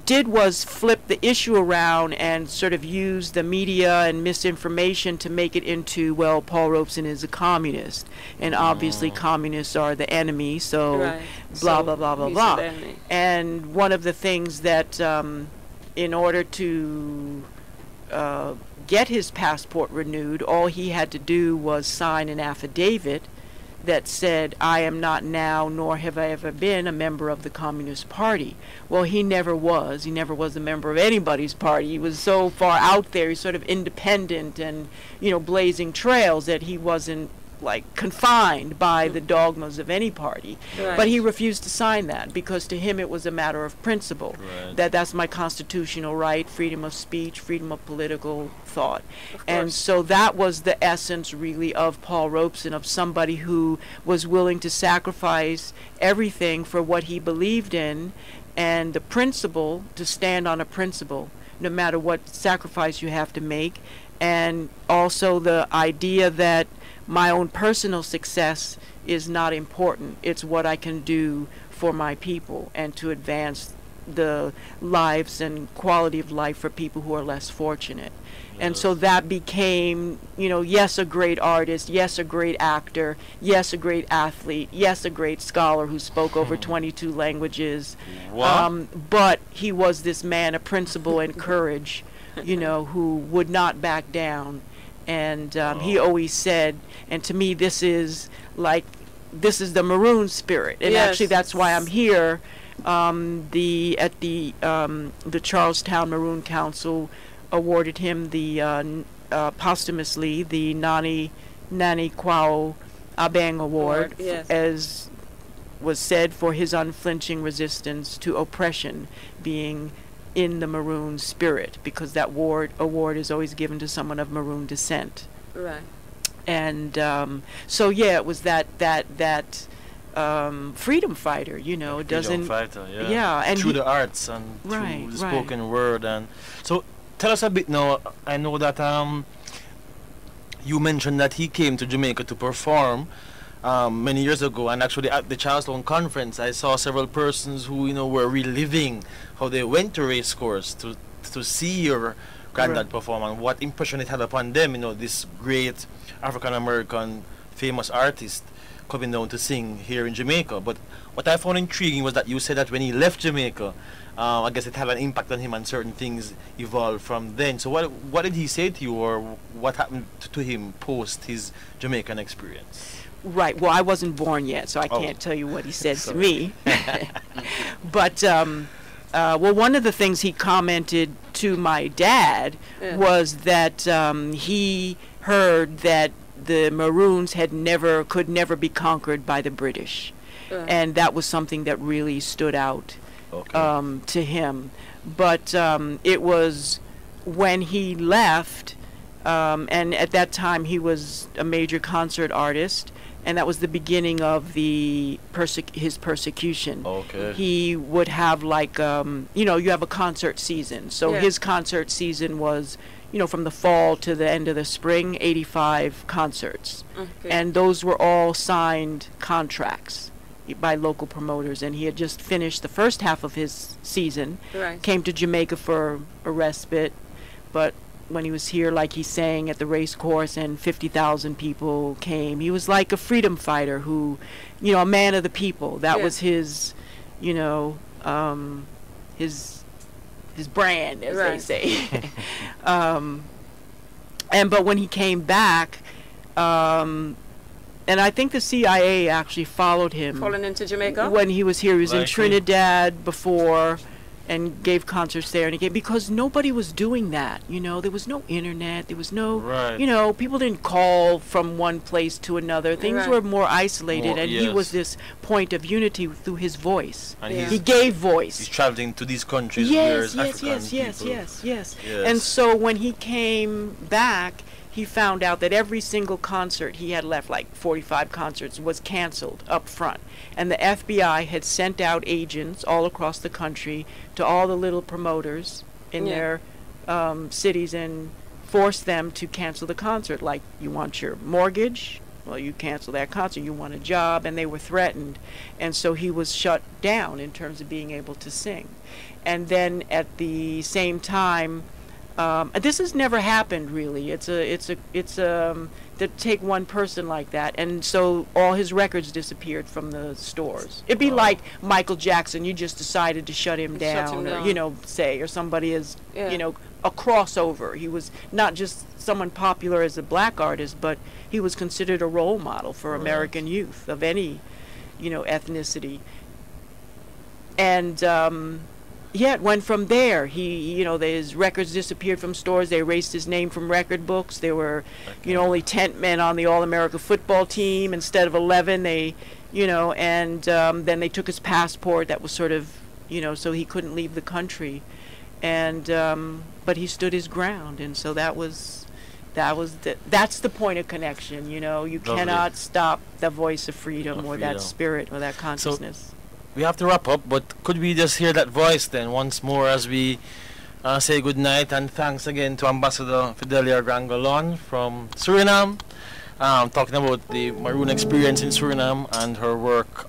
did was flip the issue around and sort of use the media and misinformation to make it into, well, Paul Robeson is a communist, and obviously communists are the enemy, so blah, blah, blah, blah, blah. And one of the things that in order to get his passport renewed, all he had to do was sign an affidavit that said, I am not now, nor have I ever been, a member of the Communist Party. Well, he never was. He never was a member of anybody's party. He was so far out there, he's sort of independent and, blazing trails that he wasn't, confined by the dogmas of any party. Right. But he refused to sign that because to him it was a matter of principle. Right. That's my constitutional right, freedom of speech, freedom of political thought. And so that was the essence really of Paul Robeson, of somebody who was willing to sacrifice everything for what he believed in, and the principle, to stand on a principle no matter what sacrifice you have to make, and also the idea that my own personal success is not important. It's what I can do for my people and to advance the lives and quality of life for people who are less fortunate. And so that became, you know, yes, a great artist, yes, a great actor, yes, a great athlete, yes, a great scholar who spoke over 22 languages. But he was this man of principle and courage, you know, who would not back down. And he always said, and to me, this is the Maroon spirit. And actually, that's why I'm here. The Charlestown Maroon Council awarded him the posthumously the Nani Kwao Abeng Award, as was said, for his unflinching resistance to oppression, being in the Maroon spirit, because that award is always given to someone of Maroon descent. Right. And so yeah, it was that freedom fighter, you know. Freedom fighter, and through the arts and through the spoken word. And so tell us a bit now. I know that you mentioned that he came to Jamaica to perform many years ago, and actually at the Charlestown conference I saw several persons who, you know, were reliving how they went to race course to see your granddad perform and what impression it had upon them, you know, this great African American famous artist coming down to sing here in Jamaica. But what I found intriguing was that you said that when he left Jamaica, I guess it had an impact on him and certain things evolved from then. So what did he say to you, or what happened to him post his Jamaican experience? Right. Well, I wasn't born yet, so I can't tell you what he said to me. But well, one of the things he commented to my dad was that he heard that the Maroons could never be conquered by the British, and that was something that really stood out to him. But it was when he left, and at that time he was a major concert artist, and that was the beginning of his persecution. He would have you know, you have a concert season. So his concert season was, you know, from the fall to the end of the spring, 85 concerts. And those were all signed contracts by local promoters. And he had just finished the first half of his season, came to Jamaica for a respite, but when he was here, like he sang at the race course and 50,000 people came, he was like a freedom fighter who, you know, a man of the people. That was his, you know, his brand, as they say. But when he came back, and I think the CIA actually followed him. Fallen into Jamaica? When he was here. He was in Trinidad before and gave concerts there, and he came because nobody was doing that, you know. There was no internet, there was no, you know, people didn't call from one place to another. Things were more isolated, and he was this point of unity through his voice. And he gave voice. He's traveling to these countries where African people. Yes. And so when he came back, he found out that every single concert he had left, like 45 concerts, was canceled up front. And the FBI had sent out agents all across the country to all the little promoters in their cities and forced them to cancel the concert. Like, you want your mortgage? Well, you cancel that concert. You want a job? And they were threatened. And so he was shut down in terms of being able to sing. And then at the same time, this has never happened really. It's to take one person like that, and so all his records disappeared from the stores. It'd be like Michael Jackson. You just decided to shut him down, or you know, or somebody is, you know, a crossover. He was not just someone popular as a black artist, but he was considered a role model for American youth of any, you know, ethnicity. And it went from there. He, you know, his records disappeared from stores. They erased his name from record books. There were, you know, only 10 men on the All-America football team instead of 11. They, you know, and then they took his passport. That was sort of, you know, so he couldn't leave the country. And but he stood his ground, and so that's the point of connection. You know, you cannot stop the voice of freedom or that spirit or that consciousness. We have to wrap up, but could we just hear that voice then once more as we say good night, and thanks again to Ambassador Fidelia Grangalon from Suriname, talking about the Maroon experience in Suriname and her work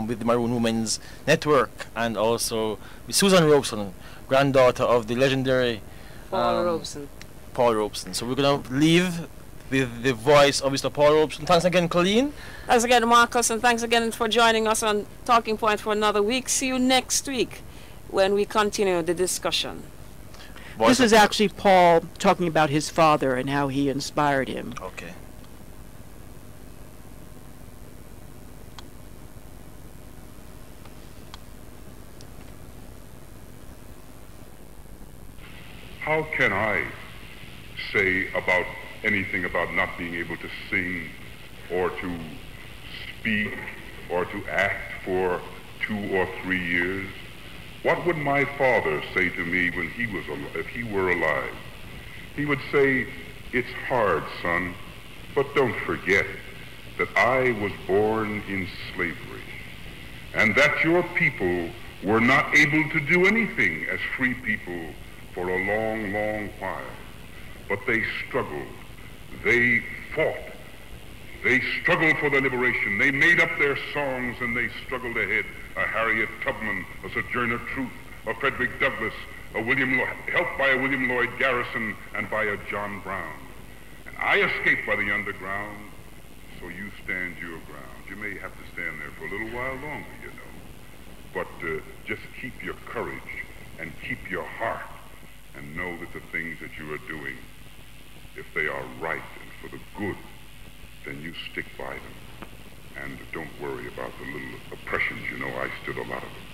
with the Maroon Women's Network, and also with Susan Robeson, granddaughter of the legendary Paul Robeson. Paul Robeson. So we're going to leave with the voice of Mr. Paul Robeson. Thanks again, Colleen. Thanks again, Marcus, and thanks again for joining us on Talking Point for another week. See you next week when we continue the discussion. This is actually Paul talking about his father and how he inspired him. Okay. How can I say about anything about not being able to sing or to speak or to act for 2 or 3 years? What would my father say to me when if he were alive? He would say, "It's hard, son, but don't forget that I was born in slavery and that your people were not able to do anything as free people for a long, long while. But they struggled. They fought. They struggled for their liberation. They made up their songs and they struggled ahead. A Harriet Tubman, a Sojourner Truth, a Frederick Douglass, helped by a William Lloyd Garrison and by a John Brown. And I escaped by the underground, so you stand your ground. You may have to stand there for a little while longer, you know. But just keep your courage and keep your heart and know that the things that you are doing, if they are right and for the good, then you stick by them. And don't worry about the little oppressions, you know, I stood a lot of them.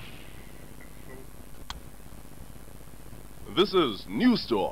This is News Talk.